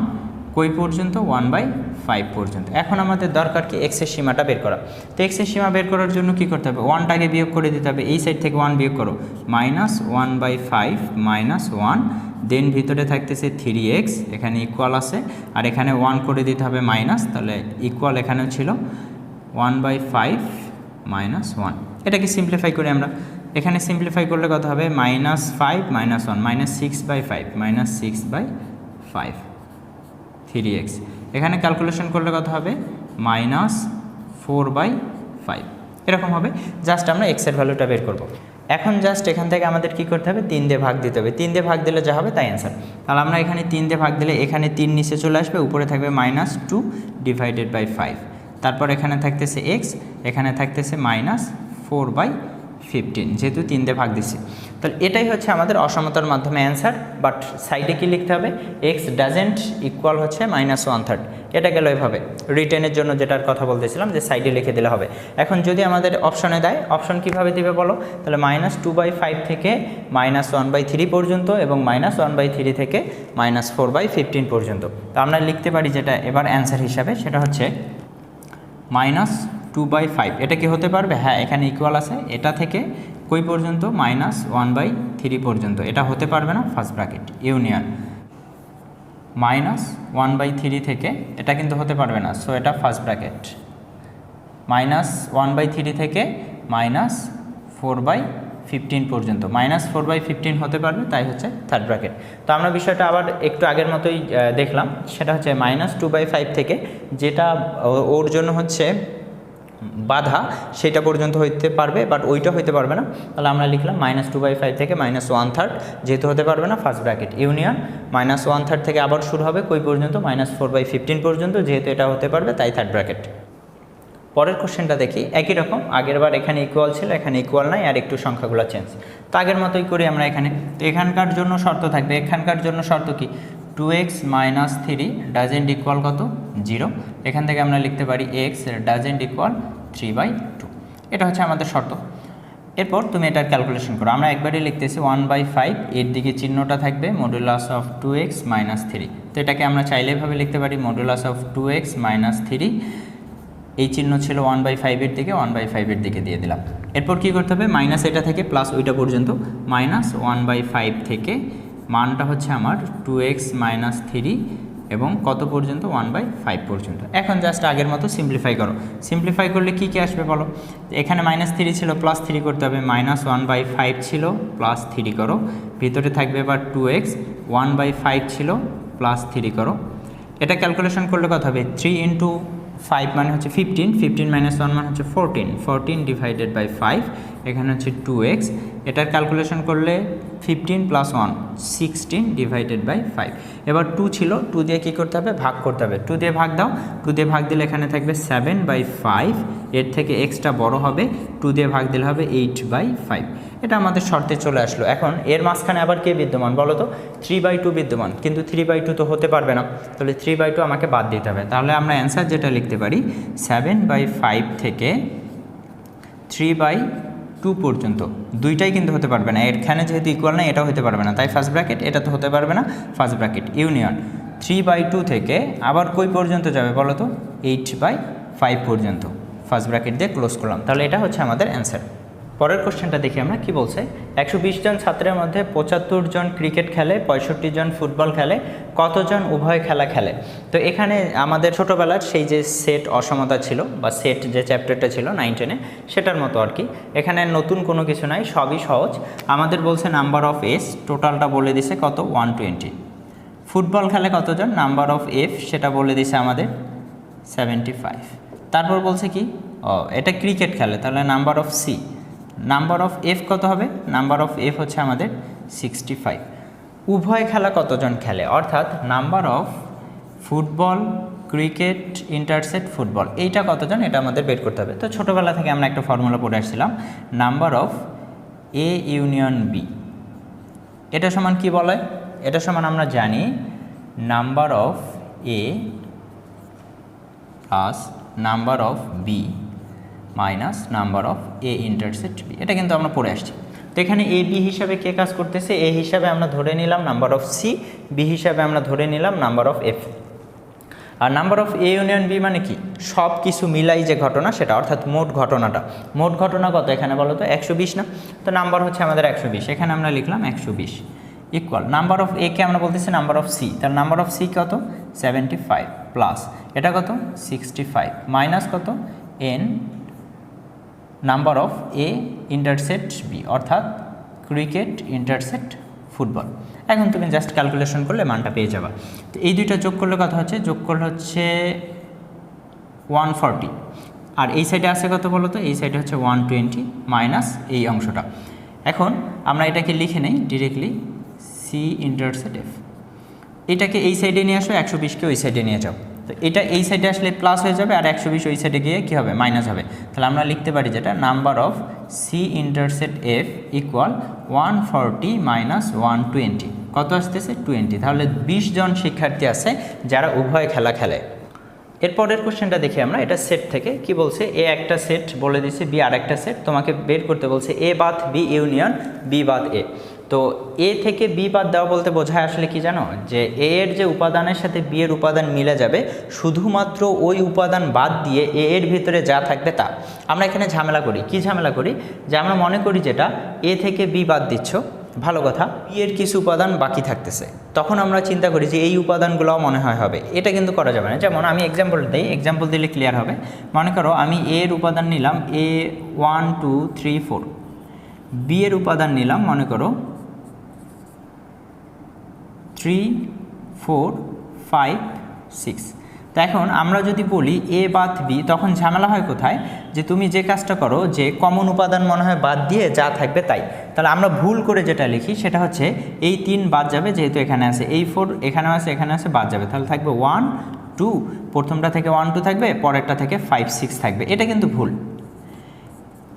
A: কই পর্যন্ত 1/5 পর্যন্ত। এখন আমাদের দরকার কি এক্সের সীমাটা বের করা। তো এক্সের সীমা বের করার জন্য কি করতে হবে, 1টাকে বিয়োগ করে দিতে হবে, এই সাইড থেকে 1 বিয়োগ করো, -1/5 -1, দেন ভিতরে থাকতেছে 3x, এখানে ইকুয়াল আছে, আর এখানে 1 করে দিতে হবে মাইনাস, তাহলে ইকুয়াল এখানেও ছিল 1/5 -1। এটাকে সিম্পলিফাই করি আমরা, এখানে সিম্পলিফাই করলে কত হবে, -5 -1 -6/5 -6/5 3x, এখানে ক্যালকুলেশন করলে কত হবে, -4/5 এরকম হবে। জাস্ট আমরা এক্সের ভ্যালুটা বের করব। এখন জাস্ট এখান থেকে আমাদের কি করতে হবে, 3 দিয়ে ভাগ দিতে হবে, 3 দিয়ে ভাগ দিলে যা হবে তাই অ্যান্সার। তাহলে আমরা এখানে 3 দিয়ে ভাগ দিলে এখানে 3 নিচে চলে আসবে, উপরে থাকবে -2/5, তারপর এখানে থাকতেছে x, এখানে থাকতেছে -4/15, যেহেতু 3 দিয়ে ভাগ দিচ্ছি। তাহলে এটাই হচ্ছে আমাদের অসমতার মাধ্যমে অ্যান্সার। বাট সাইডে কি লিখতে হবে, x ডাজেন্ট ইকুয়াল হচ্ছে -1/3, এটা গেল এভাবে। রিটেনের জন্য যেটার কথা বলতেছিলাম যে সাইডে লিখে দিলে হবে। এখন যদি আমাদের অপশনে দেয়, অপশন কিভাবে দিবে বলো, তাহলে -2/5 থেকে -1/3 পর্যন্ত এবং -1/3 থেকে -4/15 পর্যন্ত। তো আমরা লিখতে পারি যেটা এবার অ্যান্সার হিসাবে, সেটা হচ্ছে -2/5। এটা কি হতে পারবে, হ্যাঁ এখানে ইকুয়াল আছে, এটা থেকে কই পর্যন্ত, -1/3 পর্যন্ত, এটা হতে পারবে না, ফার্স্ট ব্র্যাকেট ইউনিয়ন -1/3 থেকে, এটা কিন্তু হতে পারবে না, সো এটা ফার্স্ট ব্র্যাকেট, -1/3 থেকে -4/15 পর্যন্ত, -4/15 হতে পারবে, তাই হচ্ছে থার্ড ব্র্যাকেট। তো আমরা বিষয়টা আবার একটু আগের মতোই দেখলাম, সেটা হচ্ছে -2/5 থেকে যেটা ওর জন্য হচ্ছে বাধা, সেটা পর্যন্ত হইতে পারবে, বাট ওইটা হইতে পারবে না। তাহলে আমরা লিখলাম -2/5 থেকে -1/3, যেহেতু হতে পারবে না, ফার্স্ট ব্র্যাকেট ইউনিয়ন -1/3 থেকে আবার শুরু হবে কই পর্যন্ত, -4/15 পর্যন্ত, যেহেতু এটা হতে পারবে তাই থার্ড ব্র্যাকেট। পরের কোশ্চেনটা দেখি, একই রকম, আগেরবার এখানে ইকুয়াল ছিল, এখানে ইকুয়াল নাই, আর একটু সংখ্যাগুলো চেঞ্জ। তো আগের মতোই করি আমরা এখানে। তো এখানকার জন্য শর্ত থাকবে, এখানকার জন্য শর্ত কি, 2x - 3 ডাজেন্ট ইকুয়াল কত, 0। এখান থেকে আমরা লিখতে পারি x ডাজেন্ট ইকুয়াল 3/2, এটা হচ্ছে আমাদের শর্ত। এরপর তুমি এটার ক্যালকুলেশন করো, আমরা একবারই লিখতেছি 1/5, এর দিকে চিহ্নটা থাকবে মডুলাস অফ 2x - 3। তো এটাকে আমরা চাইলে এভাবে লিখতে পারি, মডুলাস অফ 2x - 3, এই চিহ্ন ছিল 1/5 এর দিকে, 1/5 এর দিকে দিয়ে দিলাম। এরপর কি করতে হবে, মাইনাস এটা থেকে প্লাস ওইটা পর্যন্ত, -1/5 থেকে মানটা হচ্ছে আমার 2x - 3 এবং কত পর্যন্ত, 1/5 পর্যন্ত। এখন জাস্ট আগের মতো সিম্পলিফাই করো, সিম্পলিফাই করলে কি কি আসবে বলো, এখানে -3 ছিল, +3 করতে হবে, -1/5 ছিল, +3 করো, ভিতরে থাকবে এবার 2x, 1/5 ছিল, +3 করো। এটা ক্যালকুলেশন করলে কত হবে, 3 × 5 মানে হচ্ছে 15, 15 - 1 মানে হচ্ছে 14, 14/5, এখানে হচ্ছে 2x, এটার ক্যালকুলেশন করলে 15 + 1 16/5। এবার 2 ছিল, 2 দিয়ে কী করতে হবে, ভাগ করতে হবে, 2 দিয়ে ভাগ দাও, 2 দিয়ে ভাগ দিলে এখানে থাকবে 7/5, এর থেকে এক্সটা বড় হবে, 2 দিয়ে ভাগ দিলে হবে 8/5। এটা আমাদের শর্তে চলে আসলো। এখন এর মাঝখানে আবার কে বিদ্যমান বলো তো, 3/2 বিদ্যমান, কিন্তু 3/2 তো হতে পারবে না, তাহলে 3/2 আমাকে বাদ দিতে হবে। তাহলে আমরা অ্যান্সার যেটা লিখতে পারি, 7/5 থেকে 3/2 পর্যন্ত, দুইটাই কিন্তু হতে পারবে না, এখানে যেহেতু ইকুয়াল না, এটাও হতে পারবে না, তাই ফার্স্ট ব্র্যাকেট, এটা তো হতে পারবে না, ফার্স্ট ব্র্যাকেট ইউনিয়ন 3/2 থেকে আবার কই পর্যন্ত যাবে বলো তো, 8/5 পর্যন্ত, ফার্স্ট ব্র্যাকেট দিয়ে ক্লোজ করলাম। তাহলে এটা হচ্ছে আমাদের অ্যান্সার। পরের কোশ্চেনটা দেখি আমরা কি বলছে, 120 জন ছাত্রের মধ্যে 75 জন ক্রিকেট খেলে, 65 জন ফুটবল খেলে, কতজন উভয় খেলা খেলে। তো এখানে আমাদের ছোটোবেলার সেই যে সেট অসমতা ছিল বা সেট যে চ্যাপ্টারটা ছিল 9, 10-এ, সেটার মতো আর কি। এখানে নতুন কোনো কিছু নাই, সবই সহজ। আমাদের বলছে নাম্বার অফ এস, টোটালটা বলে দিছে কত, 120। ফুটবল খেলে কতজন, নাম্বার অফ এফ সেটা বলে দিছে আমাদের 75। তারপর বলছে কি, এটা ক্রিকেট খেলে, তাহলে number of C, number of F কত হবে, নাম্বার অফ এফ হচ্ছে আমাদের 65। উভয় খেলা কতজন খেলে, অর্থাৎ number of football, cricket, intersect, football, এইটা কতজন, এটা আমাদের বের করতে হবে। তো ছোটোবেলা থেকে আমরা একটা ফর্মুলা পড়ে আসছিলাম, number of A union B, এটা সমান কি বলে, এটা সমান আমরা জানি number of A plus number of B minus number of A intersect B. এটা কিন্তু আমরা পড়ে আসছি। তো এখানে এ বি হিসাবে কে কাজ করতেছে? এ হিসাবে আমরা ধরে নিলাম নাম্বার অফ সি, বি হিসাবে আমরা ধরে নিলাম নাম্বার অফ এফ। আর number of A union B মানে কি? সব কিছু মিলাই যে ঘটনা সেটা, অর্থাৎ মোট ঘটনাটা। মোট ঘটনা কত এখানে বলো তো? 120 না? তো নাম্বার হচ্ছে আমাদের 120, এখানে আমরা লিখলাম 120 ইকুয়াল নাম্বার অফ এ কে আমরা বলতেছি নাম্বার অফ সি, তার নাম্বার অফ সি কত? 75 প্লাস এটা কত? 65 মাইনাস কত? N number of A intercept B, অর্থাৎ ক্রিকেট ইন্টারসেপ্ট ফুটবল। এখন তুমি জাস্ট ক্যালকুলেশন করলে মানটা পেয়ে যাবা। তো এই দুইটা যোগ করলে কত হচ্ছে? যোগ করলে হচ্ছে 140, আর এই সাইডে আছে কত বলো তো? এই সাইডে হচ্ছে 120 মাইনাস এই অংশটা। এখন আমরা এটাকে লিখে নেই ডিরেক্টলি, সি ইন্টারসেপ্ট এফ। এটাকে এই সাইডে নিয়ে আসো, 120কে ওই সাইডে নিয়ে যাও। তো এটা এই সাইডে আসলে প্লাস হয়ে যাবে, আর 120 ওই সাইডে গিয়ে কী হবে? মাইনাস হবে। তাহলে আমরা লিখতে পারি যেটা number of C intercept F equal 140 minus 120। কত আসতেছে? 20। তাহলে 20 জন শিক্ষার্থী আছে যারা উভয় খেলা খেলে। এরপরের কোশ্চেনটা দেখি আমরা, এটা সেট থেকে কি বলছে? এ একটা সেট বলে দিচ্ছে, বি আর একটা সেট। তোমাকে বের করতে বলছে এ বাদ বি ইউনিয়ন বি বাদ এ। তো এ থেকে বি বাদ দেওয়া বলতে বোঝায় আসলে কি জানো? যে এ এর যে উপাদানের সাথে বি এর উপাদান মিলে যাবে, শুধুমাত্র ওই উপাদান বাদ দিয়ে এ এর ভিতরে যা থাকবে তা। আমরা এখানে ঝামেলা করি, কি ঝামেলা করি? যে আমরা মনে করি যেটা এ থেকে বি বাদ দিচ্ছ, ভালো কথা, বি এর কিছু উপাদান বাকি থাকতেছে, তখন আমরা চিন্তা করি যে এই উপাদানগুলোও মনে হয় হবে। এটা কিন্তু করা যাবে না। যেমন আমি এক্সাম্পল দিই, এক্সাম্পল দিলে ক্লিয়ার হবে। মনে করো আমি এ এর উপাদান নিলাম এ 1 2 3 4, বি এর উপাদান নিলাম মনে করো 3 4 5 6। তো এখন আমরা যদি বলি এ বাদ বি, তখন ঝামেলা হয় কোথায়? যে তুমি যে কাজটা করো যে কমন উপাদান মনে হয় বাদ দিয়ে যা থাকবে তাই। তাহলে আমরা ভুল করে যেটা লিখি সেটা হচ্ছে এই 3 বাদ যাবে, যেহেতু এখানে আছে, এই 4 এখানেও আছে, এখানে আছে, বাদ যাবে। তাহলে থাকবে 1 2, প্রথমটা থেকে 1 2 থাকবে, পরেরটা থেকে 5 6 থাকবে। এটা কিন্তু ভুল।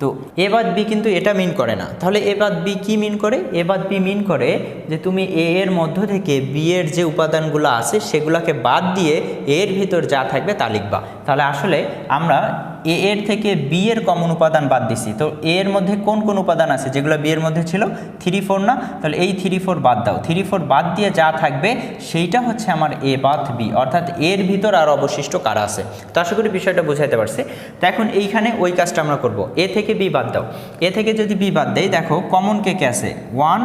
A: তো এ বাদ বি কিন্তু এটা মিন করে না। তাহলে এ বাদ বি কী মিন করে? এ বাদ বি মিন করে যে তুমি এ এর মধ্য থেকে বি এর যে উপাদানগুলো আছে সেগুলোকে বাদ দিয়ে এর ভিতর যা থাকবে তা লিখবা। তাহলে আসলে আমরা এ এর থেকে বি এর কমন উপাদান বাদ দিছি। তো এ এর মধ্যে কোন কোন উপাদান আছে যেগুলো বি এর মধ্যে ছিল? 3 4 না? তাহলে এই 3 4 বাদ দাও। 3 4 বাদ দিয়ে যা থাকবে সেইটা হচ্ছে আমার এ বাদ বি, অর্থাৎ এর ভিতর আর অবশিষ্ট কারা আছে। তো আশা করি বিষয়টা বোঝাইতে পারছি। তো এখন এইখানে ওই কাজটা আমরা করব, এ থেকে বি বাদ দাও। এ থেকে যদি বি বাদ দেই, দেখো কমন কে কে আছে? 1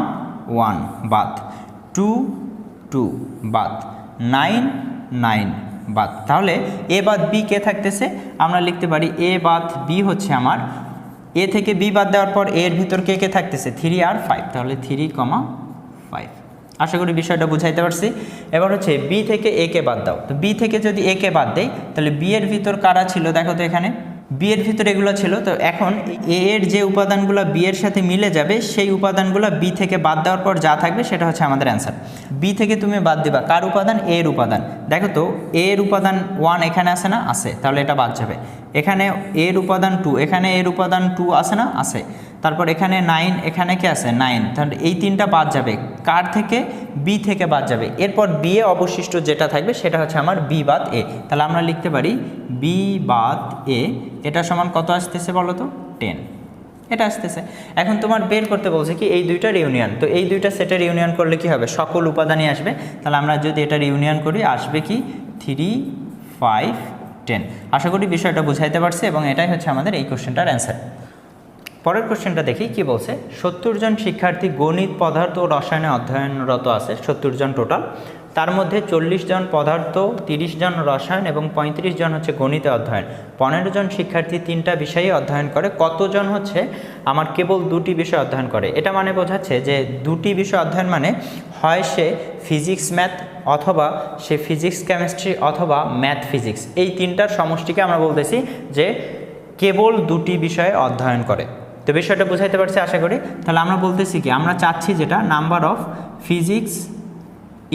A: 1 বাদ, 2 2 বাদ, 9 9 বাদ। তাহলে এ বাদ বি কে থাকতেছে? আমরা লিখতে পারি এ বাদ বি হচ্ছে আমার, এ থেকে বি বাদ দেওয়ার পর এর ভিতর কে কে থাকতেছে? 3 আর 5। তাহলে 3, 5। আশা করি বিষয়টা বুঝাইতে পারছি। এবার হচ্ছে বি থেকে এ কে বাদ দাও। তো বি থেকে যদি এ কে বাদ দেই, তাহলে বি এর ভিতর কারা ছিল? দেখো তো এখানে বি এর ভিতরে এগুলো ছিল। তো এখন এ এর যে উপাদানগুলো বি এর সাথে মিলে যাবে, সেই উপাদানগুলো বি থেকে বাদ দেওয়ার পর যা থাকবে সেটা হচ্ছে আমাদের অ্যান্সার। বি থেকে তুমি বাদ দিবা কার উপাদান? এ এর উপাদান। দেখো তো এ এর উপাদান 1 এখানে আছে না? আছে। তাহলে এটা বাদ যাবে। এখানে এর উপাদান 2, এখানে এর উপাদান 2 আছে না? আছে। তারপর এখানে 9, এখানে কি আছে? 9। তাহলে এই 3টা বাদ যাবে কার থেকে? বি থেকে বাদ যাবে। এরপর বি এ অবশিষ্ট যেটা থাকবে সেটা হচ্ছে আমার বি বাদ এ। তাহলে আমরা লিখতে পারি বি বাদ এ, এটা সমান কত আসতেছে বলো তো? 10। এটা আসতেছে। এখন তোমার বের করতে বলছে কি এই দুইটার ইউনিয়ন। তো এই দুইটা সেটের ইউনিয়ন করলে কি হবে? সকল উপাদানই আসবে। তাহলে আমরা যদি এটার ইউনিয়ন করি আসবে কি? 3 5 10। আশা করি বিষয়টা বুঝাইতে পারছি এবং এটাই হচ্ছে আমাদের এই কোশ্চেনটার অ্যান্সার। পরের কোশ্চেনটা দেখি কি বলছে। 70 জন শিক্ষার্থী গণিত, পদার্থ ও রসায়নে অধ্যয়নরত আছে, 70 জন টোটাল। তার মধ্যে 40 জন পদার্থ, 30 জন রসায়ন এবং 35 জন হচ্ছে গণিতে অধ্যয়ন। 15 জন শিক্ষার্থী 3টা বিষয়ে অধ্যয়ন করে। কতজন হচ্ছে আমার কেবল 2টি বিষয় অধ্যয়ন করে? এটা মানে বোঝাচ্ছে যে 2টি বিষয় অধ্যয়ন মানে হয় সে ফিজিক্স ম্যাথ, অথবা সে ফিজিক্স কেমিস্ট্রি, অথবা ম্যাথ ফিজিক্স। এই 3টার সমষ্টিকে আমরা বলতেছি যে কেবল 2টি বিষয়ে অধ্যয়ন করে। তো বিষয়টা বুঝাইতে পারছি আশা করি। তাহলে আমরা বলতেছি কি, আমরা চাচ্ছি যেটা number of physics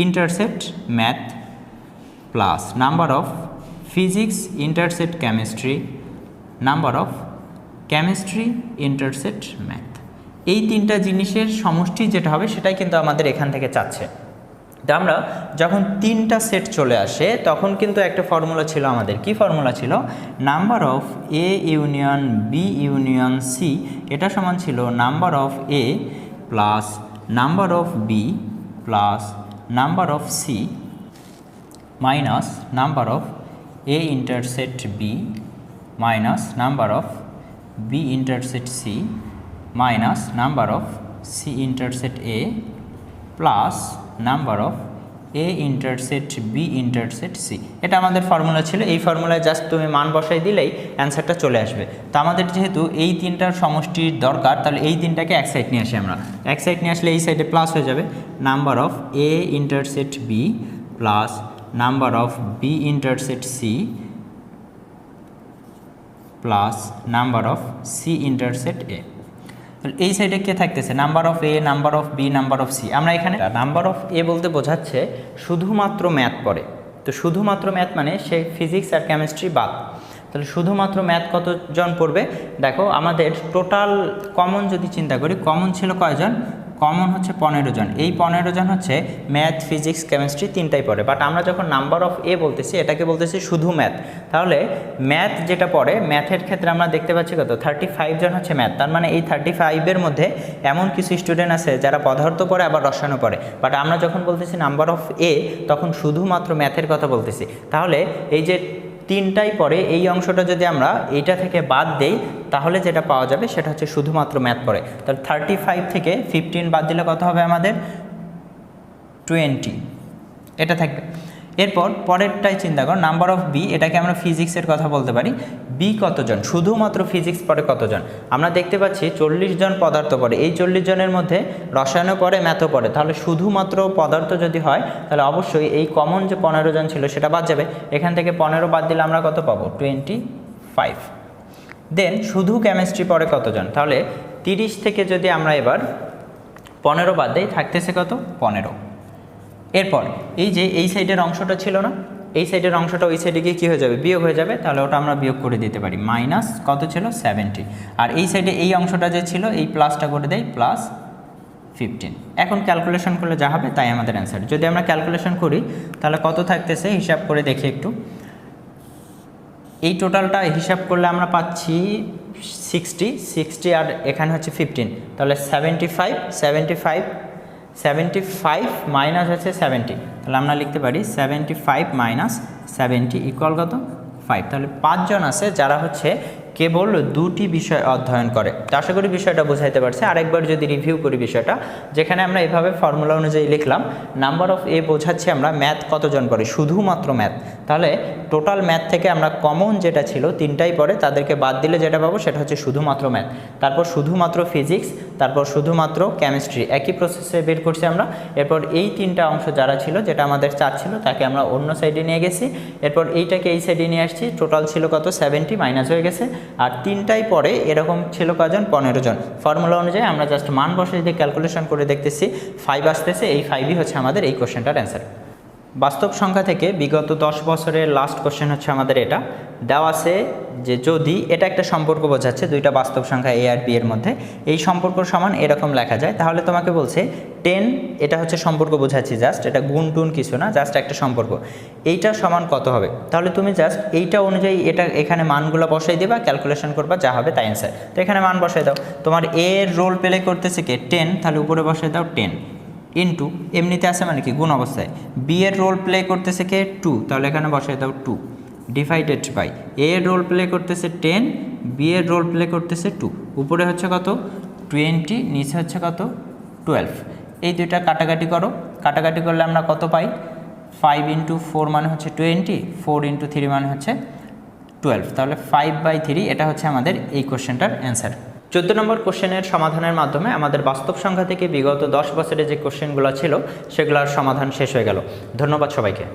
A: intercept math plus number of physics intercept chemistry, number of chemistry intercept math. এই 3টা জিনিসের সমষ্টি যেটা হবে সেটাই কিন্তু আমাদের এখান থেকে চাচ্ছে। তো আমরা যখন 3টা সেট চলে আসে তখন কিন্তু একটা ফর্মুলা ছিল আমাদের, কি ফর্মুলা ছিল? Number of A union B union C, এটা সমান ছিল number of A plus number of B plus number of C minus number of A intersect B minus number of B intersect C minus number of C intersect A plus number of A intersect B intersect C. এটা আমাদের formula ছিল। এই ফর্মুলায় just তুমি মান বসাই দিলেই অ্যান্সারটা চলে আসবে। তো আমাদের যেহেতু এই 3টার সমষ্টির দরকার, তাহলে এই 3টাকে এক সাইড নিয়ে আসি আমরা। এক সাইড নিয়ে আসলে এই সাইডে প্লাস হয়ে যাবে, number of A intersect B plus number of B intersect C plus number of C intersect A. এই সাইডে কে থাকতেছে? Number of A, number of B, number of C. আমরা এখানে নাম্বার অফ এ বলতে বোঝাচ্ছে শুধুমাত্র ম্যাথ পড়ে। তো শুধুমাত্র ম্যাথ মানে সে ফিজিক্স আর কেমিস্ট্রি বাদ। তাহলে শুধুমাত্র ম্যাথ কতজন পড়বে? দেখো আমাদের টোটাল কমন যদি চিন্তা করি, কমন ছিল কয়জন? কমন হচ্ছে 15 জন। এই 15 জন হচ্ছে ম্যাথ, ফিজিক্স, কেমিস্ট্রি তিনটাই পড়ে। বাট আমরা যখন নাম্বার অফ এ বলতেছি, এটাকে বলতেছি শুধু ম্যাথ। তাহলে ম্যাথ যেটা পড়ে, ম্যাথের ক্ষেত্রে আমরা দেখতে পাচ্ছি কত? 35 জন হচ্ছে ম্যাথ। তার মানে এই 35-এর মধ্যে এমন কিছু স্টুডেন্ট আছে যারা পদার্থ পড়ে আবার রসায়ন পড়ে। বাট আমরা যখন বলতেছি নাম্বার অফ এ, তখন শুধুমাত্র ম্যাথের কথা বলতেছি। তাহলে এই যে 3টাই পড়ে, এই অংশটা যদি আমরা এইটা থেকে বাদ দেই, তাহলে যেটা পাওয়া যাবে সেটা হচ্ছে শুধুমাত্র ম্যাথ পড়ে। তাহলে 35 থেকে 15 বাদ দিলে কত হবে আমাদের? 20 এটা থাকবে। এরপর পরেরটাই চিন্তা করো, নাম্বার অফ বি, এটাকে আমরা ফিজিক্সের কথা বলতে পারি। বি কতজন? শুধুমাত্র ফিজিক্স পড়ে কতজন? আমরা দেখতে পাচ্ছি 40 জন পদার্থ পড়ে। এই 40 জনের মধ্যে রসায়নও পড়ে, ম্যাথও পড়ে। তাহলে শুধুমাত্র পদার্থ যদি হয়, তাহলে অবশ্যই এই কমন যে 15 জন ছিল সেটা বাদ যাবে। এখান থেকে 15 বাদ দিলে আমরা কত পাবো? 25। দেন শুধু কেমিস্ট্রি পড়ে কতজন? তাহলে 30 থেকে যদি আমরা এবার 15 বাদ দিই, থাকতেছে কত? 15। এরপর এই যে এই সাইডের অংশটা ছিল না, এই সাইডের অংশটা ওই সাইডে গিয়ে কী হয়ে যাবে? বিয়োগ হয়ে যাবে। তাহলে ওটা আমরা বিয়োগ করে দিতে পারি, মাইনাস কত ছিল? 70। আর এই সাইডে এই অংশটা যে ছিল, এই প্লাসটা করে দেয়, প্লাস 15। এখন ক্যালকুলেশন করলে যা হবে তাই আমাদের অ্যান্সার। যদি আমরা ক্যালকুলেশন করি তাহলে কত থাকতেছে হিসাব করে দেখি একটু। এই টোটালটা হিসাব করলে আমরা পাচ্ছি 60 আর এখানে হচ্ছে 15। তাহলে 75 মাইনাস হচ্ছে 70। তাহলে আমরা লিখতে পারি 75 মাইনাস 70 ইকুয়াল কত? 5। তাহলে 5 জন আছে যারা হচ্ছে কেবল 2টি বিষয় অধ্যয়ন করে। তো আশা করি বিষয়টা বোঝাইতে পারছে। আরেকবার যদি রিভিউ করি বিষয়টা, যেখানে আমরা এভাবে ফর্মুলা অনুযায়ী লিখলাম, নাম্বার অফ এ বোঝাচ্ছে আমরা ম্যাথ কতজন পড়ে, শুধুমাত্র ম্যাথ। তাহলে টোটাল ম্যাথ থেকে আমরা কমন যেটা ছিল 3টাই পড়ে, তাদেরকে বাদ দিলে যেটা পাবো সেটা হচ্ছে শুধুমাত্র ম্যাথ। তারপর শুধুমাত্র ফিজিক্স, তারপর শুধুমাত্র কেমিস্ট্রি, একই প্রসেসে বের করছি আমরা। এরপর এই 3টা অংশ যারা ছিল, যেটা আমাদের 4 ছিল, তাকে আমরা অন্য সাইডে নিয়ে গেছি। এরপর এইটাকে এই সাইডে নিয়ে আসছি। টোটাল ছিল কত? 70 মাইনাস হয়ে গেছে। আর 3টাই পরে এরকম ছিল কজন? 15 জন। ফর্মুলা অনুযায়ী আমরা জাস্ট মান বসে দিয়ে ক্যালকুলেশন করে দেখতেছি 5 আসতেছে। এই 5ই হচ্ছে আমাদের এই কোশ্চেনটার অ্যান্সার। বাস্তব সংখ্যা থেকে বিগত 10 বছরের লাস্ট কোশ্চেন হচ্ছে আমাদের এটা দেওয়া আছে যে যদি এটা একটা সম্পর্ক বোঝাচ্ছে দুইটা বাস্তব সংখ্যা এ আর বি এর মধ্যে, এই সম্পর্ক সমান এরকম লেখা যায়, তাহলে তোমাকে বলছে 10, এটা হচ্ছে সম্পর্ক বোঝাচ্ছি, জাস্ট এটা গুণ টুন কিছু না, জাস্ট একটা সম্পর্ক, এইটা সমান কত হবে? তাহলে তুমি জাস্ট এইটা অনুযায়ী এটা এখানে মানগুলো বসাই দেবা, ক্যালকুলেশন করবা, যা হবে তাই অ্যান্সার। তো এখানে মান বসাই দাও। তোমার এ এর রোল প্লে করতেছে কে? 10, তাহলে উপরে বসাই দাও 10 ইন্টু, এমনিতে আছে মানে কি গুণ অবস্থায়, বি এর রোল প্লে করতেছে কে? 2, তাহলে এখানে বসাই দাও 2 ডিভাইডেড বাই এ এর রোল প্লে করতেছে 10, বি এর রোল প্লে করতেছে 2, উপরে হচ্ছে কত? 20, নিচে হচ্ছে কত? 12। এই দুইটা কাটাকাটি করো, কাটাকাটি করলে আমরা কত পাই? 5 ইন্টু 4 মানে হচ্ছে 20, 4 ইন্টু 3 মানে হচ্ছে 12, তাহলে 5/3 এটা হচ্ছে আমাদের এই কোশ্চেনটার অ্যান্সার। 14 নম্বর কোশ্চেনের সমাধানের মাধ্যমে আমাদের বাস্তব সংখ্যা থেকে বিগত 10 বছরে যে কোশ্চেনগুলো ছিল সেগুলোর সমাধান শেষ হয়ে গেল। ধন্যবাদ সবাইকে।